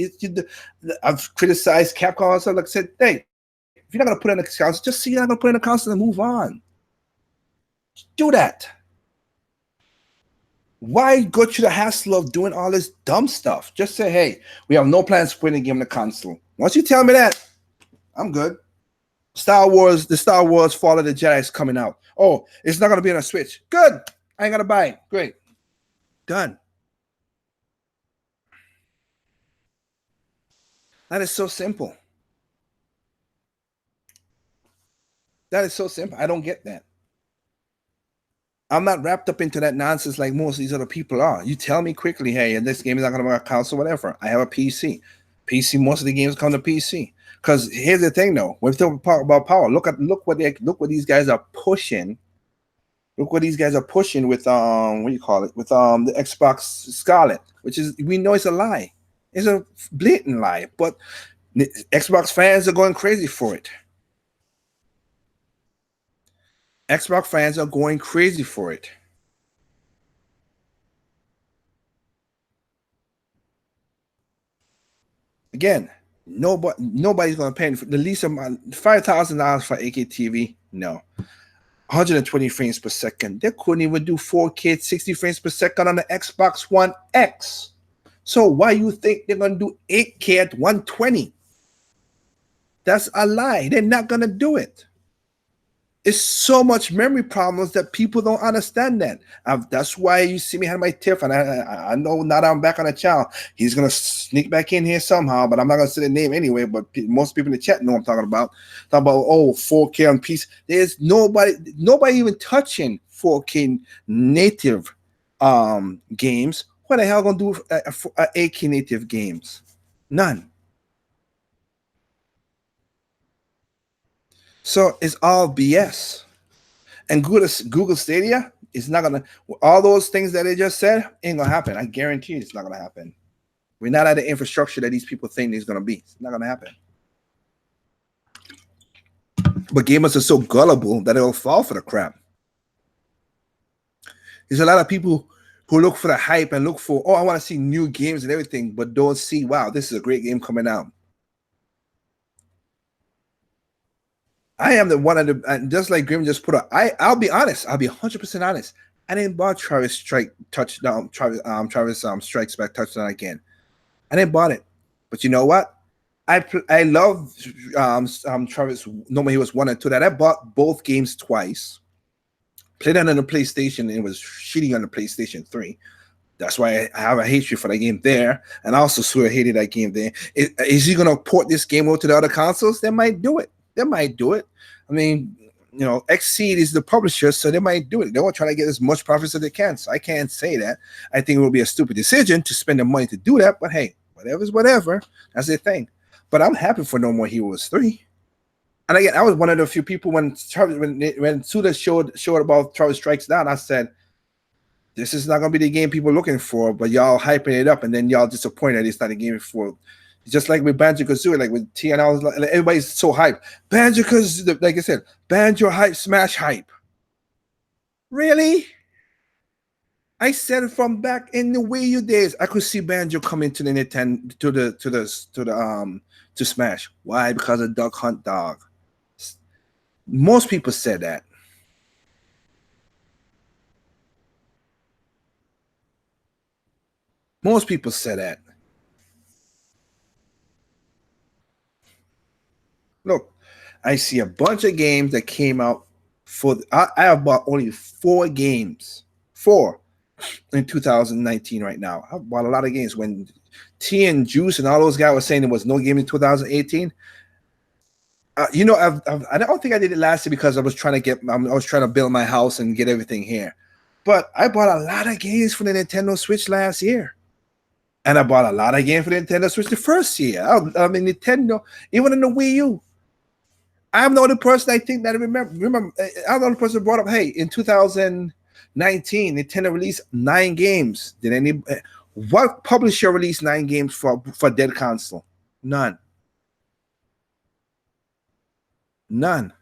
I've criticized Capcom and stuff. Like I said, hey, if you're not going to put it in the console, just say you're not going to put it in the console and move on. Do that. Why go through the hassle of doing all this dumb stuff? Just say, hey, we have no plans for putting the game in the console. Once you tell me that, I'm good. The Star Wars Fall of the Jedi is coming out. Oh, it's not going to be on a Switch. Good. I ain't going to buy it. Great. Done. That is so simple. That is so simple. I don't get that. I'm not wrapped up into that nonsense like most of these other people are. You tell me quickly, hey, this game is not going to be on a console, whatever. I have a PC. Most of the games come to PC. Because here's the thing, though. When we talk about power, look what these guys are pushing. Look what these guys are pushing with what do you call it? With the Xbox Scarlet, which is, we know it's a lie. It's a blatant lie, but Xbox fans are going crazy for it. Xbox fans are going crazy for it. Again, nobody's going to pay the least amount, $5,000 for AKTV. No, 120 frames per second. They couldn't even do 4K 60 frames per second on the Xbox One X. So why you think they're going to do 8K at 120? That's a lie. They're not going to do it. It's so much memory problems that people don't understand that. That's why you see me have my tiff, and I know now that I'm back on the channel, he's gonna sneak back in here somehow, but I'm not gonna say the name anyway. But most people in the chat know what I'm talking about. 4K on PC. There's nobody even touching 4K native games. What the hell gonna do 8K native games? None. So it's all BS. And Google Stadia is not gonna. All those things that they just said ain't gonna happen. I guarantee it's not gonna happen. We're not at the infrastructure that these people think it's gonna be. It's not gonna happen. But gamers are so gullible that they'll fall for the crap. There's a lot of people who look for the hype and look for, oh, I want to see new games and everything, but don't see, wow, this is a great game coming out. I am the one of the, just like Grim just put up. I'll be honest. I'll be 100% honest. I didn't buy Travis Strikes Back touchdown again. I didn't buy it, but you know what? I love Travis. No, he was 1 and 2. That I bought both games twice. Played it on the PlayStation, and it was shitty on the PlayStation 3. That's why I have a hatred for that game there, and I also sort of hated that game there. Is he going to port this game over to the other consoles? They might do it. They might do it. I mean, you know, Xseed is the publisher, so they might do it. They want to try to get as much profits as they can. So I can't say that. I think it will be a stupid decision to spend the money to do that. But hey, whatever's whatever. That's their thing. But I'm happy for No More Heroes 3. And again, I was one of the few people when Suda showed about Travis Strikes Down, I said, this is not going to be the game people are looking for, but y'all hyping it up, and then y'all disappointed it's not a game for. Just like with Banjo-Kazooie, like with T, and I was like, everybody's so hyped. Banjo-Kazooie, like I said, Banjo hype, Smash hype. Really? I said from back in the Wii U days, I could see Banjo coming to the Nintendo to Smash. Why? Because of Duck Hunt Dog. Most people said that. Most people said that. Look, I see a bunch of games that came out for. I have bought only 4 games, 4 in 2019 right now. I bought a lot of games. When T and Juice and all those guys were saying there was no game in 2018. You know, I don't think I did it last year because I was trying to build my house and get everything here. But I bought a lot of games for the Nintendo Switch last year. And I bought a lot of games for the Nintendo Switch the first year. I mean, Nintendo, even in the Wii U. I'm the only person I think that remember. I'm the only person who brought up, hey, in 2019, Nintendo released 9 games. What publisher released 9 games for Dead Console? None. None.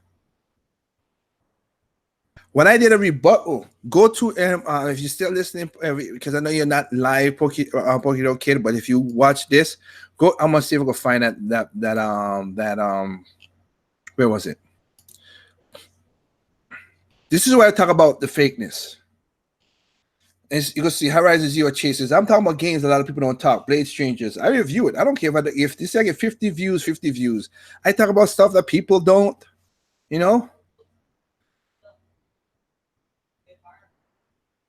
When I did a rebuttal, go to if you're still listening, because I know you're not live, Pokedo Kid, but if you watch this, go. I'm gonna see if I can find that where was it? This is where I talk about the fakeness. And you can see Horizon Zero Chasers. I'm talking about games a lot of people don't talk. Blade Strangers. I review it. I don't care if this I get 50 views, 50 views. I talk about stuff that people don't, you know.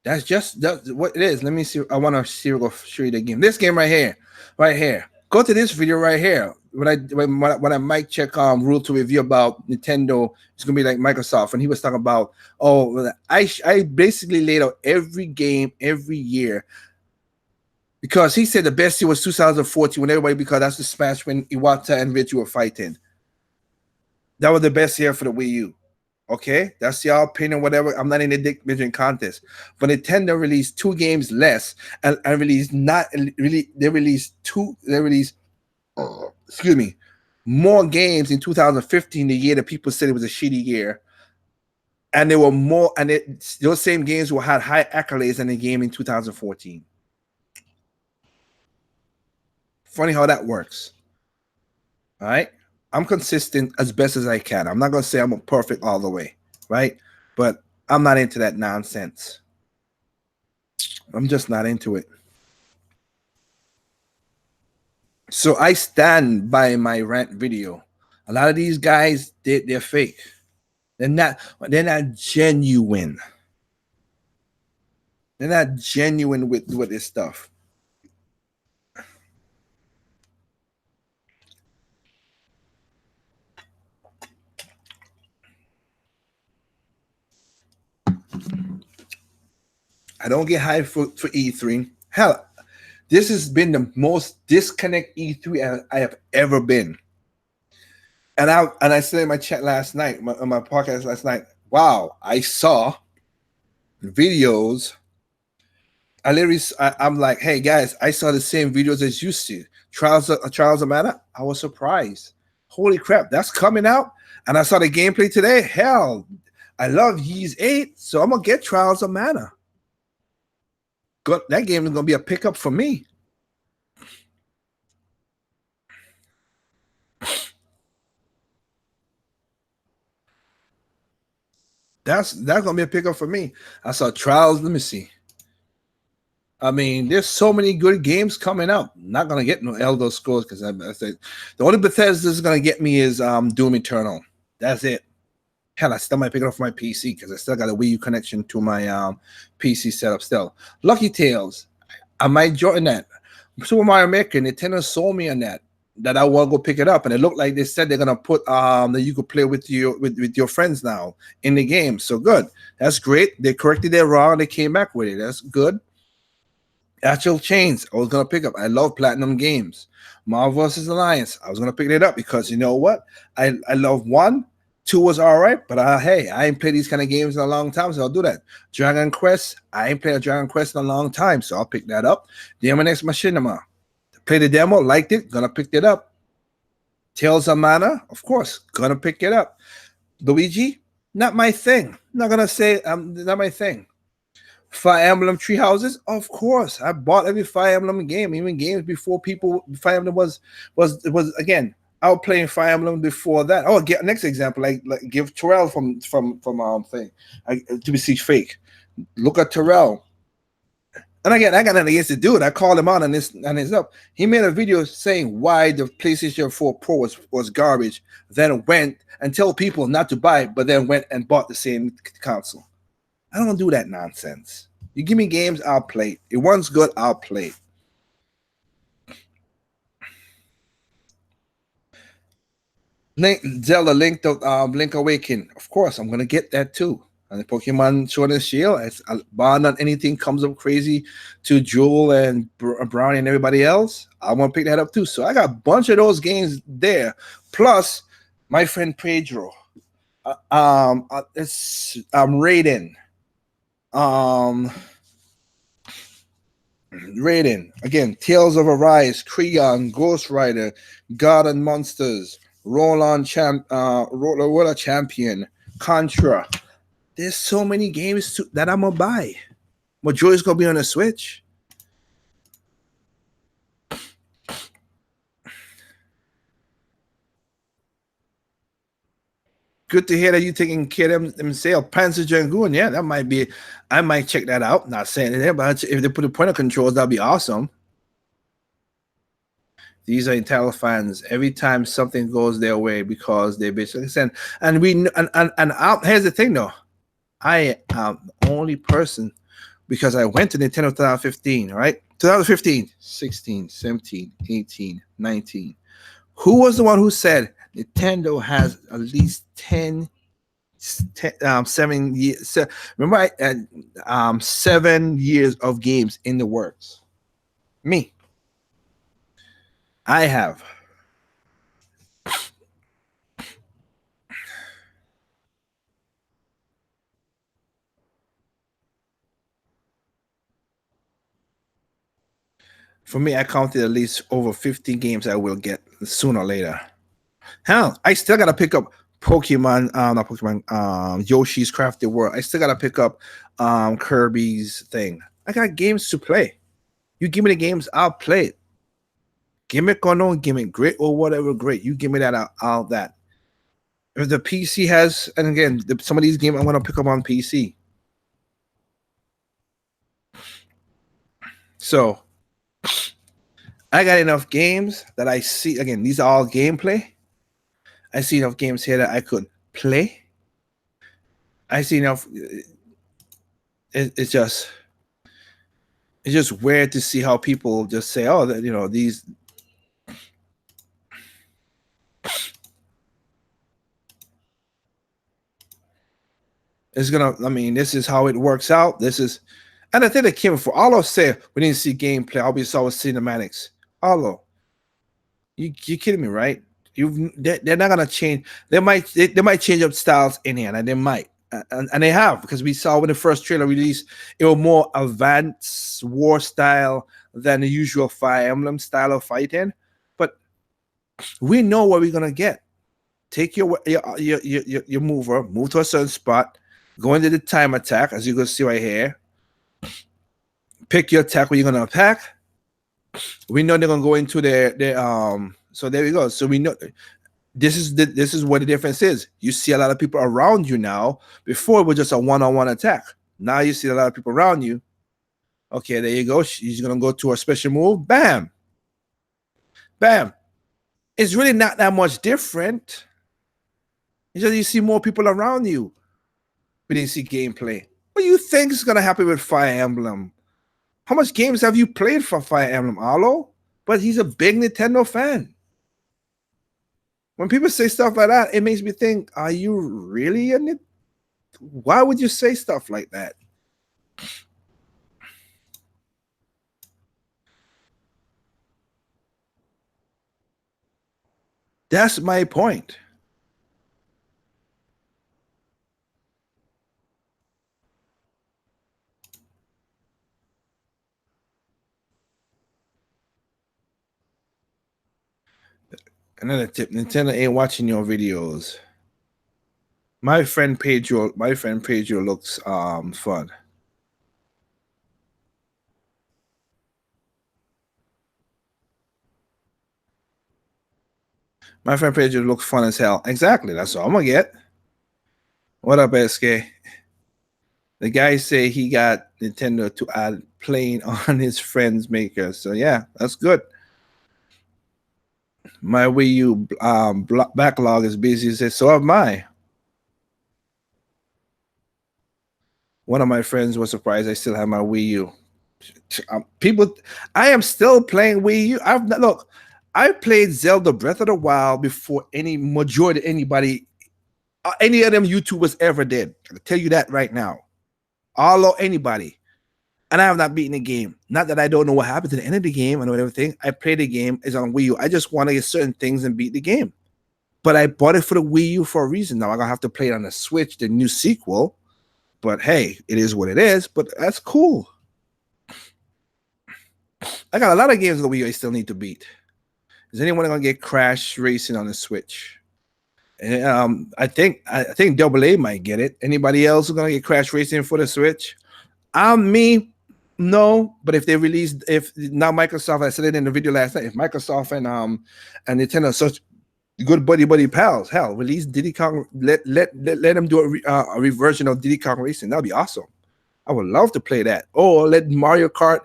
That's what it is. Let me see. I want to see. Go show you the game. This game right here, right here. Go to this video right here. When I mic check rule to review about Nintendo, it's gonna be like Microsoft. And he was talking about, I basically laid out every game every year because he said the best year was 2014 when everybody, because that's the Smash when Iwata and Rich were fighting. That was the best year for the Wii U. Okay, that's your opinion, whatever. I'm not in the dick measuring contest. But Nintendo released 2 games less and released not really they released excuse me, more games in 2015, the year that people said it was a shitty year. And there were more, and those same games were had high accolades than the game in 2014. Funny how that works. All right. I'm consistent as best as I can. I'm not gonna say I'm perfect all the way, right? But I'm not into that nonsense. I'm just not into it. So I stand by my rant video. A lot of these guys, they're fake. They're not genuine. They're not genuine with this stuff. I don't get hyped for E3. Hell, this has been the most disconnect E3 I have ever been. And I said in my chat last night, on my podcast last night, wow, I saw videos. I'm like, hey guys, I saw the same videos as you see. Trials of Mana. I was surprised. Holy crap, that's coming out. And I saw the gameplay today. Hell, I love Yeez 8, so I'm gonna get Trials of Mana. That game is gonna be a pickup for me. That's gonna be a pickup for me. I saw Trials. Let me see. I mean, there's so many good games coming out. I'm not gonna get no Elder Scrolls because I said the only Bethesda is gonna get me is Doom Eternal. That's it. Hell, I still might pick it up for my PC because I still got a Wii U connection to my PC setup still. Lucky Tales, I might join that. Super Mario Maker, Nintendo sold me on that I want to go pick it up, and it looked like they said they're gonna put that you could play with your friends now in the game. So good, that's great. They corrected their wrong. They came back with it. That's good. Actual Chains, I was gonna pick up. I love Platinum games. Marvel vs. Alliance, I was gonna pick it up because you know what? I love 1. 2 was all right, but hey, I ain't played these kind of games in a long time, so I'll do that. Dragon Quest, I ain't played a Dragon Quest in a long time, so I'll pick that up. Demon X Machinima, play the demo, liked it, gonna pick it up. Tales of Mana, of course, gonna pick it up. Luigi, not my thing. Not gonna say not my thing. Fire Emblem Tree Houses, of course. I bought every Fire Emblem game, even games before Fire Emblem was again. I was playing Fire Emblem before that. Oh, get next example, like give Terrell from thing. To be see fake. Look at Terrell. And again, I got nothing against the dude. I called him out on his up. He made a video saying why the PlayStation 4 Pro was garbage, then went and told people not to buy it, but then went and bought the same console. I don't do that nonsense. You give me games, I'll play it. If one's good, I'll play it. Zelda Link Awakening. Of course, I'm gonna get that too. And the Pokemon Sword and Shield, as bar not anything comes up crazy to Jewel and Brownie and everybody else, I want to pick that up too. So I got a bunch of those games there. Plus, my friend Pedro. It's Raiden. Raiden again. Tales of Arise, Creon, Ghost Rider, God and Monsters, Roller Champion, Contra. There's so many games that I'm gonna buy. Majority's gonna be on the Switch. Good to hear that you taking care of them sale. Panzer Dragoon, yeah, that might be. I might check that out. Not saying it, but if they put the pointer controls, that'd be awesome. These are Intel fans. Every time something goes their way, because they basically send. And we here's the thing though, I am the only person, because I went to Nintendo 2015, right? 2015, 16, 17, 18, 19. Who was the one who said Nintendo has at least 7 years? Remember, I had 7 years of games in the works. Me. I have. For me, I counted at least over 50 games I will get sooner or later. Hell, I still gotta pick up Pokemon, not Pokemon, Yoshi's Crafted World. I still gotta pick up Kirby's thing. I got games to play. You give me the games, I'll play it. Gimmick or no gimmick, great or whatever, great. You give me that, I'll that. If the PC has, and again, some of these games I'm gonna pick up on PC. So I got enough games that I see. Again, these are all gameplay. I see enough games here that I could play. I see enough. It's just weird to see how people just say, "Oh, you know, these." It's gonna. I mean, this is how it works out. This is, and I think that came for all of say we didn't see gameplay. All we saw was cinematics. Although you kidding me, right? They're not gonna change. They might change up styles in here, and they might, and they have because we saw when the first trailer released, it was more advanced war style than the usual Fire Emblem style of fighting. But we know what we're gonna get. Take your mover, move to a certain spot, go into the time attack, as you can see right here. Pick your attack where you're gonna attack. We know they're gonna go into their. So there we go. So we know this is what the difference is. You see a lot of people around you now. Before it was just a one-on-one attack. Now you see a lot of people around you. Okay, there you go. She's gonna go to a special move. Bam, bam. It's really not that much different. It's just you see more people around you. We didn't see gameplay. What do you think is gonna happen with Fire Emblem? How much games have you played for Fire Emblem, Arlo? But he's a big Nintendo fan. When people say stuff like that, it makes me think, are you really in it? Why would you say stuff like that? That's my point. Another tip: Nintendo ain't watching your videos. My friend Pedro looks fun. My friend Pedro looks fun as hell. Exactly. That's all I'm gonna get. What up, SK? The guy say he got Nintendo to add playing on his friend's maker. So yeah, that's good. My Wii U backlog is busy. Says so am I. One of my friends was surprised I still have my Wii U. People, I am still playing Wii U. Look. I played Zelda Breath of the Wild before any majority anybody, any of them YouTubers ever did. I tell you that right now. All or anybody. And I have not beaten the game. Not that I don't know what happened to the end of the game. I know everything. I played the game. It's on Wii U. I just want to get certain things and beat the game. But I bought it for the Wii U for a reason. Now I'm gonna have to play it on the Switch, the new sequel. But hey, it is what it is. But that's cool. I got a lot of games on the Wii U I still need to beat. Is anyone gonna get Crash Racing on the Switch? I think Double A might get it. Anybody else who's gonna get Crash Racing for the Switch? Me, no. But if they release, if not Microsoft, I said it in the video last night. If Microsoft and Nintendo are such good buddy pals, hell, release Diddy Kong. Let them do a reversion of Diddy Kong Racing. That'd be awesome. I would love to play that. Or let Mario Kart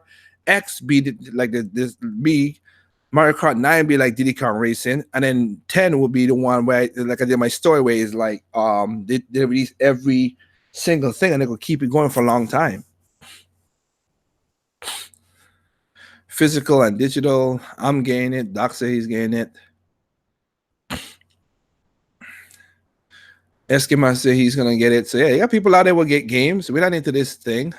X be this be Mario Kart 9 be like Diddy Kong Racing, and then 10 will be the one where, like I did my story, where is like they release every single thing and they will keep it going for a long time. Physical and digital, I'm getting it. Doc said he's getting it. Eskimo said he's gonna get it. So yeah, you got people out there will get games. We're not into this thing.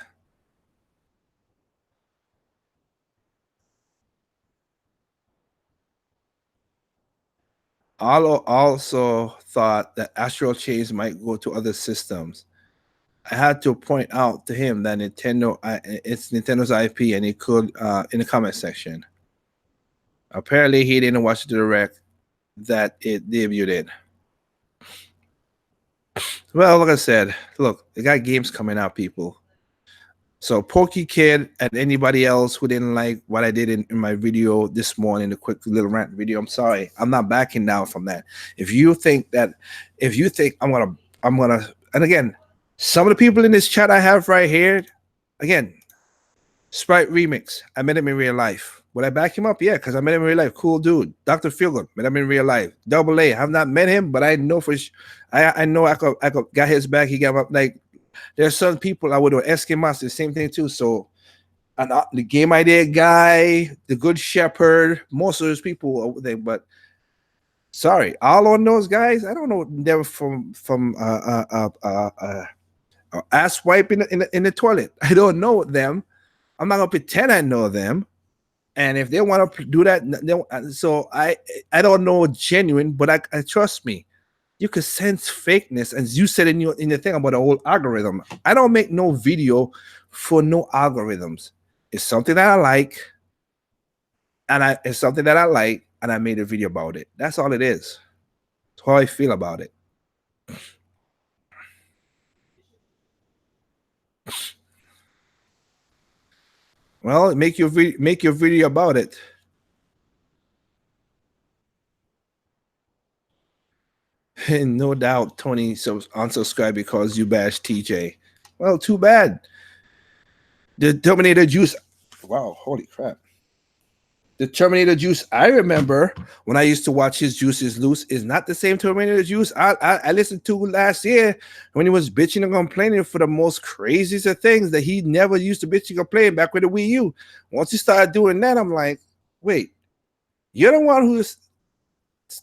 I also thought that Astral Chains might go to other systems. I had to point out to him that it's Nintendo's IP, and he could in the comment section. Apparently, he didn't watch the direct that it debuted in. Well, like I said, look, they got games coming out, people. So Pokey Kid and anybody else who didn't like what I did in my video this morning, the quick little rant video, I'm sorry. I'm not backing down from that. If you think I'm gonna, and again, some of the people in this chat I have right here, again, Sprite Remix, I met him in real life. Would I back him up? Yeah, because I met him in real life. Cool dude. Dr. Feelgood, met him in real life. Double A, have not met him, but I know I know I could got his back. He got up like there's some people I would do. SK Master, same thing too. So, and the game idea guy, the good shepherd, most of those people over there. But sorry, all on those guys, I don't know them from ass wipe in the toilet. I don't know them. I'm not gonna pretend I know them. And if they want to do that, so I don't know genuine, but I trust me. You could sense fakeness, as you said in your thing about the whole algorithm. I don't make no video for no algorithms. It's something that I like, and it's something that I like, and I made a video about it. That's all it is. That's how I feel about it. Well, make your video about it. And no doubt, Tony unsubscribed because you bashed TJ. Well, too bad. The Terminator juice. Wow, holy crap. The Terminator juice I remember when I used to watch his Juices Loose is not the same Terminator juice I listened to last year when he was bitching and complaining for the most craziest of things that he never used to bitch and complain back with the Wii U. Once he started doing that, I'm like, wait, you're the one who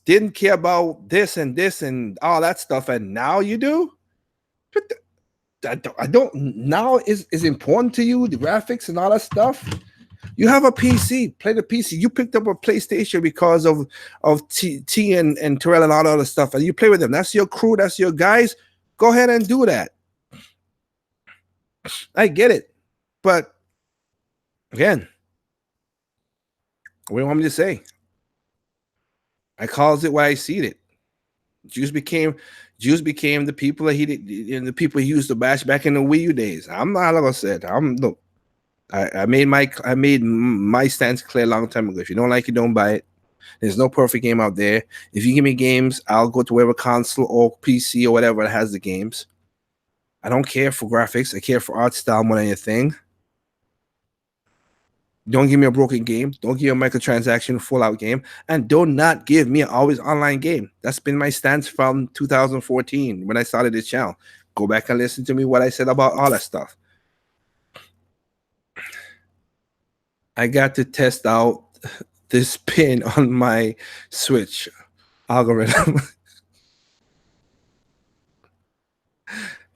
didn't care about this and all that stuff, and now you do? I don't now is important to you, the graphics and all that stuff. You have a PC, play the PC. You picked up a PlayStation because of T and Terrell and all the other stuff, and you play with them. That's your crew, that's your guys. Go ahead and do that. I get it, but again, what do you want me to say? I calls it why I see it. Juice became the people that he did, and the people he used to bash back in the Wii U days. I'm not like I said. Look, I made my stance clear a long time ago. If you don't like it, don't buy it. There's no perfect game out there. If you give me games, I'll go to whatever console or PC or whatever that has the games. I don't care for graphics. I care for art style more than anything. Don't give me a broken game. Don't give me a microtransaction Fallout game. And do not give me an always online game. That's been my stance from 2014 when I started this channel. Go back and listen to me what I said about all that stuff. I got to test out this pin on my Switch algorithm.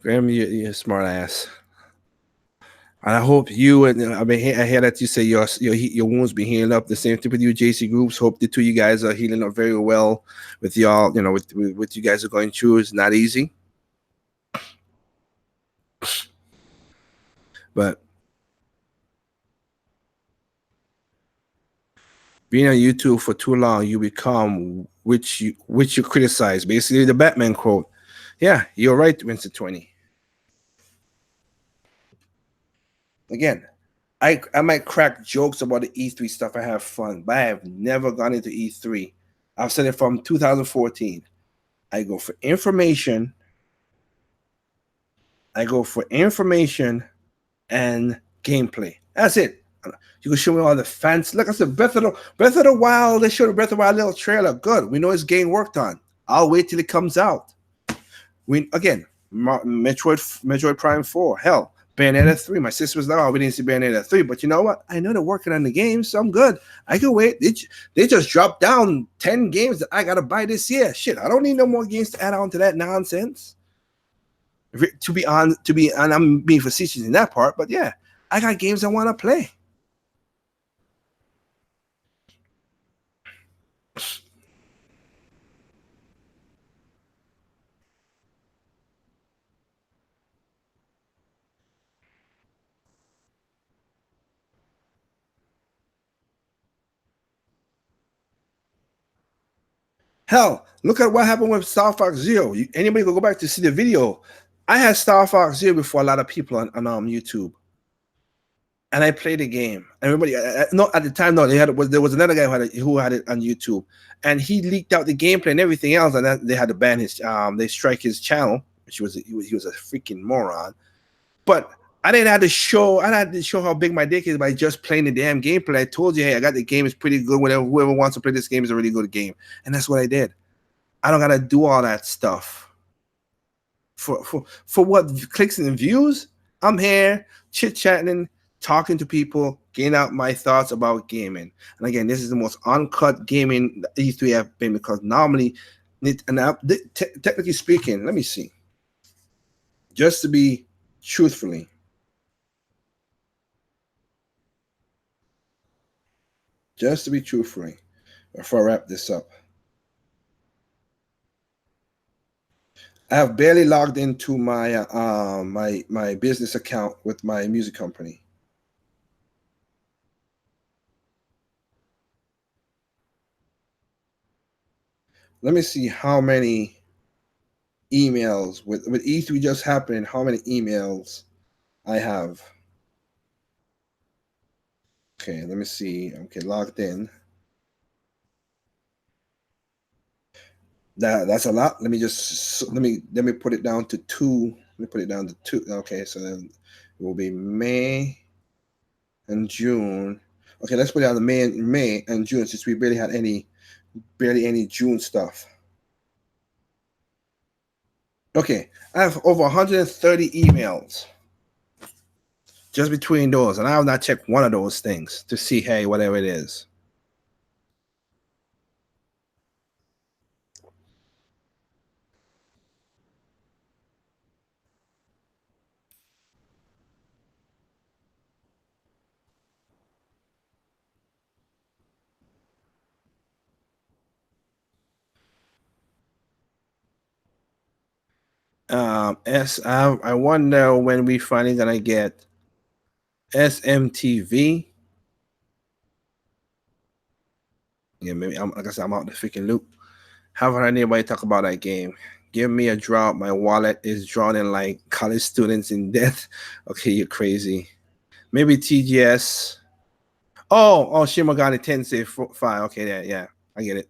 Graham, you're a smart ass. And I hope you and I hear that you say your wounds be healing up. The same thing with you, JC Groups. Hope the two of you guys are healing up very well with y'all. You know, with you guys are going through. It's not easy, but being on YouTube for too long, you become which you criticize. Basically, the Batman quote. Yeah, you're right, Winston 20. Again, I might crack jokes about the E3 stuff. I have fun, but I have never gone into E3. I've said it from 2014. I go for information. I go for information and gameplay. That's it. You can show me all the fans. Like I said, Breath of the Wild. They showed the Breath of the Wild little trailer. Good. We know it's getting worked on. I'll wait till it comes out. Metroid Prime 4. Hell, Bayonetta 3. My sister was like, oh, we didn't see Bayonetta 3. But you know what? I know they're working on the game, so I'm good. I can wait. They just dropped down 10 games that I got to buy this year. Shit, I don't need no more games to add on to that nonsense. To be on, and I'm being facetious in that part, but yeah, I got games I want to play. Hell, look at what happened with Star Fox Zero. Anybody can go back to see the video. I had Star Fox Zero before a lot of people on YouTube, and I played the game. Everybody, no, at the time, no, there was another guy who had it on YouTube, and he leaked out the gameplay and everything else, and they had to ban his, they strike his channel, which was he was a freaking moron. But I didn't have to show. I had to show how big my dick is by just playing the damn gameplay. I told you, hey, I got the game. It's pretty good. Whoever wants to play this game is a really good game, and that's what I did. I don't gotta do all that stuff for what clicks and views. I'm here chit chatting, talking to people, getting out my thoughts about gaming. And again, this is the most uncut gaming E3 have been because normally, technically speaking, let me see. Just to be truthfully, before I wrap this up, I have barely logged into my business account with my music company. Let me see how many emails with E3 just happening. How many emails I have? Okay, let me see. Okay, logged in. That's a lot. Let me put it down to two. Let me put it down to two. Okay, so then it will be May and June. Okay, let's put it down to May and June since we barely had barely any June stuff. Okay, I have over 130 emails just between those, and I have not checked one of those things to see, hey, whatever it is. I wonder when we finally gonna get SMTV. Yeah, maybe like I said, I'm out the freaking loop. Haven't heard anybody talk about that game. Give me a drop. My wallet is drowning like college students in debt. Okay, you're crazy. Maybe TGS. Oh, Shin Megami Tensei 5. Okay, yeah, I get it.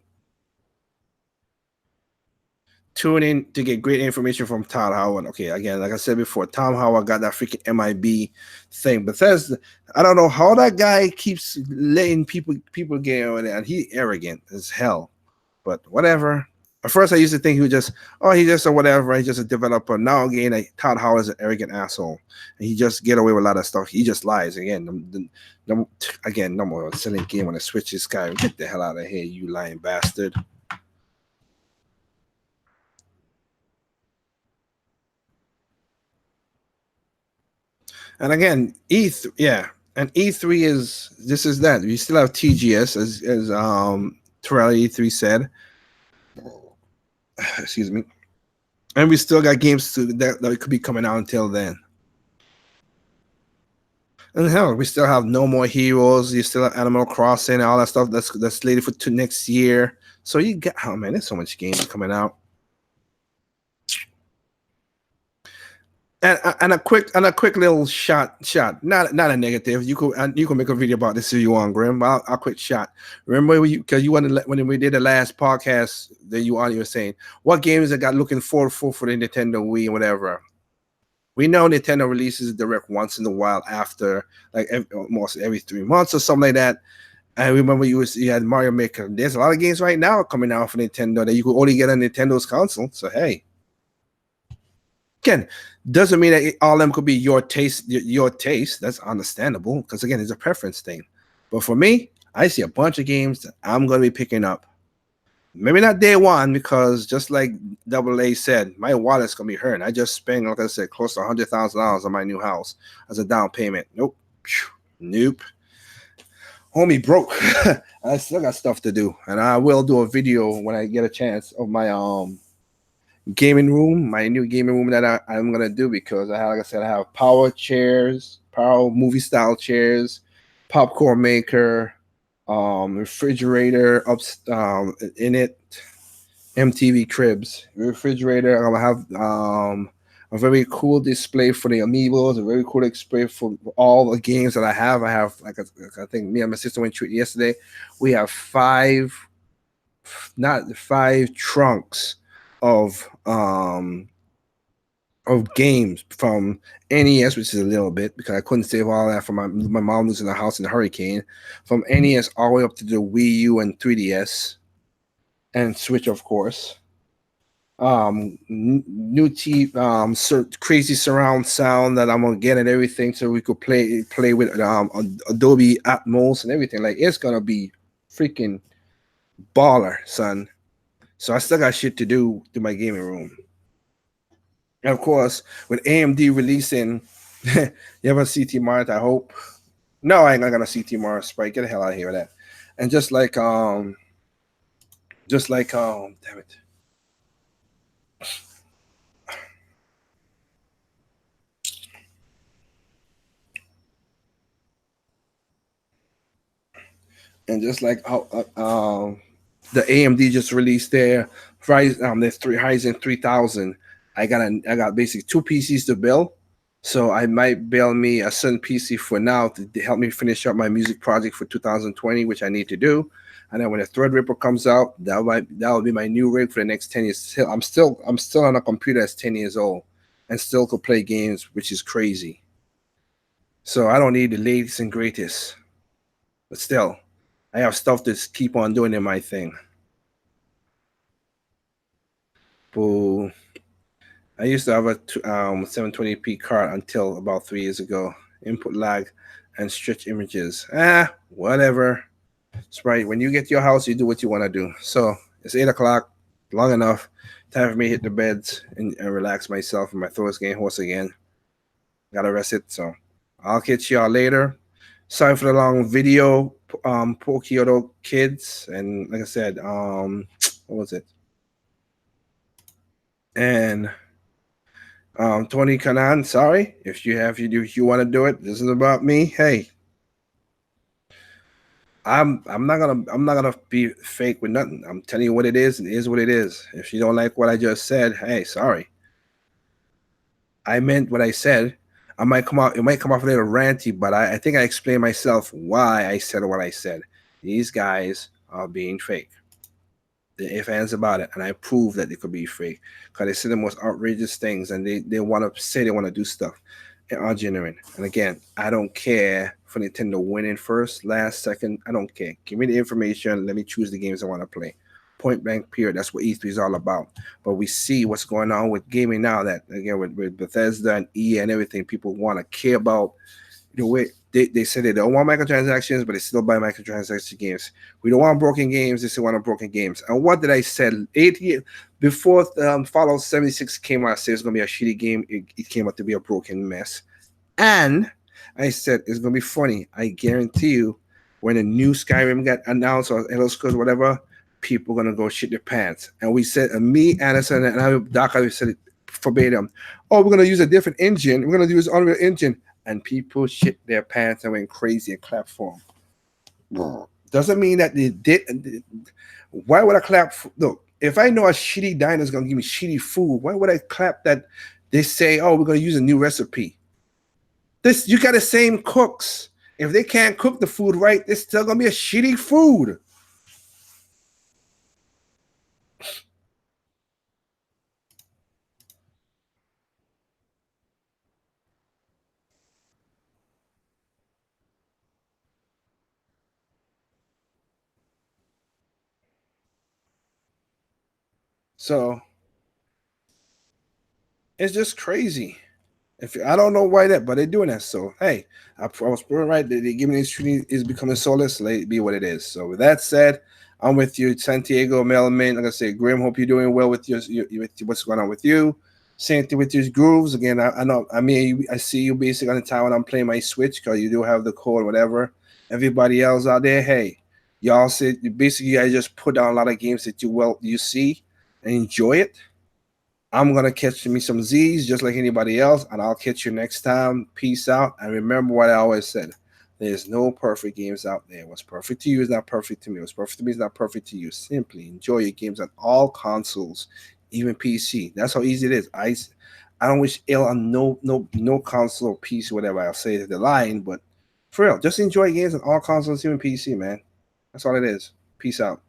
Tune in to get great information from Tom Howard. Okay, again, like I said before, Tom Howard got that freaking MIB thing. Bethesda, I don't know how that guy keeps letting people get on it, and he arrogant as hell. But whatever. At first, I used to think he was just, he's just a whatever. He's just a developer. Now again, Todd Howard is an arrogant asshole, and he just get away with a lot of stuff. He just lies again. No more selling game on the Switch. This guy, get the hell out of here, you lying bastard. And again, and E3 is this is that. We still have TGS as Terrell E3 said. Excuse me. And we still got games that could be coming out until then. And hell, we still have No More Heroes. You still have Animal Crossing, all that stuff that's slated for next year. So you got there's so much games coming out. And a quick little shot, not a negative. You can make a video about this if you want, Grim. But a quick shot. Remember because you wanted when we did the last podcast that you were saying what games that got looking forward for the Nintendo Wii and whatever. We know Nintendo releases direct once in a while after like almost every 3 months or something like that. I remember you had Mario Maker. There's a lot of games right now coming out for Nintendo that you could only get on Nintendo's console. So hey. Again, doesn't mean that all of them could be your taste. Your taste, that's understandable because again, it's a preference thing. But for me, I see a bunch of games that I'm going to be picking up. Maybe not day one because just like AA said, my wallet's going to be hurt. I just spent, like I said, close to $100,000 on my new house as a down payment. Nope. Homie broke. I still got stuff to do, and I will do a video when I get a chance of my gaming room, my new gaming room that I'm gonna do because like I said, I have power movie style chairs, popcorn maker, refrigerator in it, MTV Cribs refrigerator. I'm gonna have a very cool display for the amiibos, a very cool display for all the games that I have. I have like I think me and my sister went through it yesterday. We have five, not five trunks of um of games from NES, which is a little bit because I couldn't save all that from my mom losing the house in a hurricane. From NES all the way up to the Wii U and 3DS and Switch, of course. New crazy surround sound that I'm gonna get and everything, so we could play with Adobe Atmos and everything. Like it's gonna be freaking baller, son. So I still got shit to do to my gaming room. And of course, with AMD releasing, you have a CT Mart, I hope. No, I ain't gonna CT Mart Sprite. Get the hell out of here with that. And damn it. And just like how the AMD just released their three Ryzen 3000. I got basically two PCs to build. So I might build me a certain PC for now to help me finish up my music project for 2020, which I need to do. And then when the Threadripper comes out, that will be my new rig for the next 10 years. I'm still on a computer that's 10 years old, and still could play games, which is crazy. So I don't need the latest and greatest, but still, I have stuff to keep on doing in my thing. Boo. I used to have a 720p card until about 3 years ago. Input lag and stretch images. Whatever. Sprite, when you get to your house, you do what you want to do. So it's 8 o'clock, long enough. Time for me to hit the beds and relax myself, and my throat's getting hoarse again. Gotta rest it. So I'll catch y'all later. Sorry for the long video, Pokyoto kids. And like I said, what was it? And Tony Kanan, sorry if you want to do it. This is about me. Hey, I'm not gonna be fake with nothing. I'm telling you what it is. It is what it is. If you don't like what I just said, hey, sorry. I meant what I said. It might come off a little ranty, but I think I explained myself why I said what I said. These guys are being fake. The if ands about it, and I prove that they could be fake because they say the most outrageous things, and they want to say they want to do stuff. They are genuine. And again, I don't care for Nintendo winning first, last, second. I don't care. Give me the information. Let me choose the games I want to play. Point blank, period. That's what E3 is all about. But we see what's going on with gaming now. That again with Bethesda and EA and everything, people want to care about the way they say they don't want microtransactions, but they still buy microtransaction games. We don't want broken games. They still want broken games. And what did I say? 8 years before Fallout 76 came out, I said it's gonna be a shitty game. It came out to be a broken mess. And I said it's gonna be funny. I guarantee you, when a new Skyrim got announced or Elder Scrolls, whatever, people are gonna go shit their pants. And we said, me, Anderson, and Doc, I said it verbatim. Oh, we're gonna use a different engine. We're gonna use Unreal Engine. And people shit their pants and went crazy and clapped for them. Doesn't mean that they did. Why would I clap? Look, if I know a shitty diner is going to give me shitty food, why would I clap that they say, oh, we're going to use a new recipe? You got the same cooks. If they can't cook the food right, it's still going to be a shitty food. So it's just crazy. If I don't know why that, but they're doing that. So hey, I was proven right. They give me this treaty is becoming soulless. Let it be what it is. So with that said, I'm with you, Santiago Melman. Like I say, Grim. Hope you're doing well with with what's going on with you. Same thing with your grooves. Again, I know. I mean, I see you basically on the time when I'm playing my Switch because you do have the code, whatever. Everybody else out there, hey, y'all said basically I just put down a lot of games that you see and enjoy it. I'm gonna catch me some Z's just like anybody else, and I'll catch you next time. Peace out, and remember what I always said: There's no perfect games out there. What's perfect to you is not perfect to me. What's perfect to me is not perfect to you. Simply enjoy your games on all consoles, even PC. That's how easy it is. I don't wish ill on no console, PC, whatever. I'll say the line, but for real, just enjoy games on all consoles, even PC, man. That's all it is. Peace out.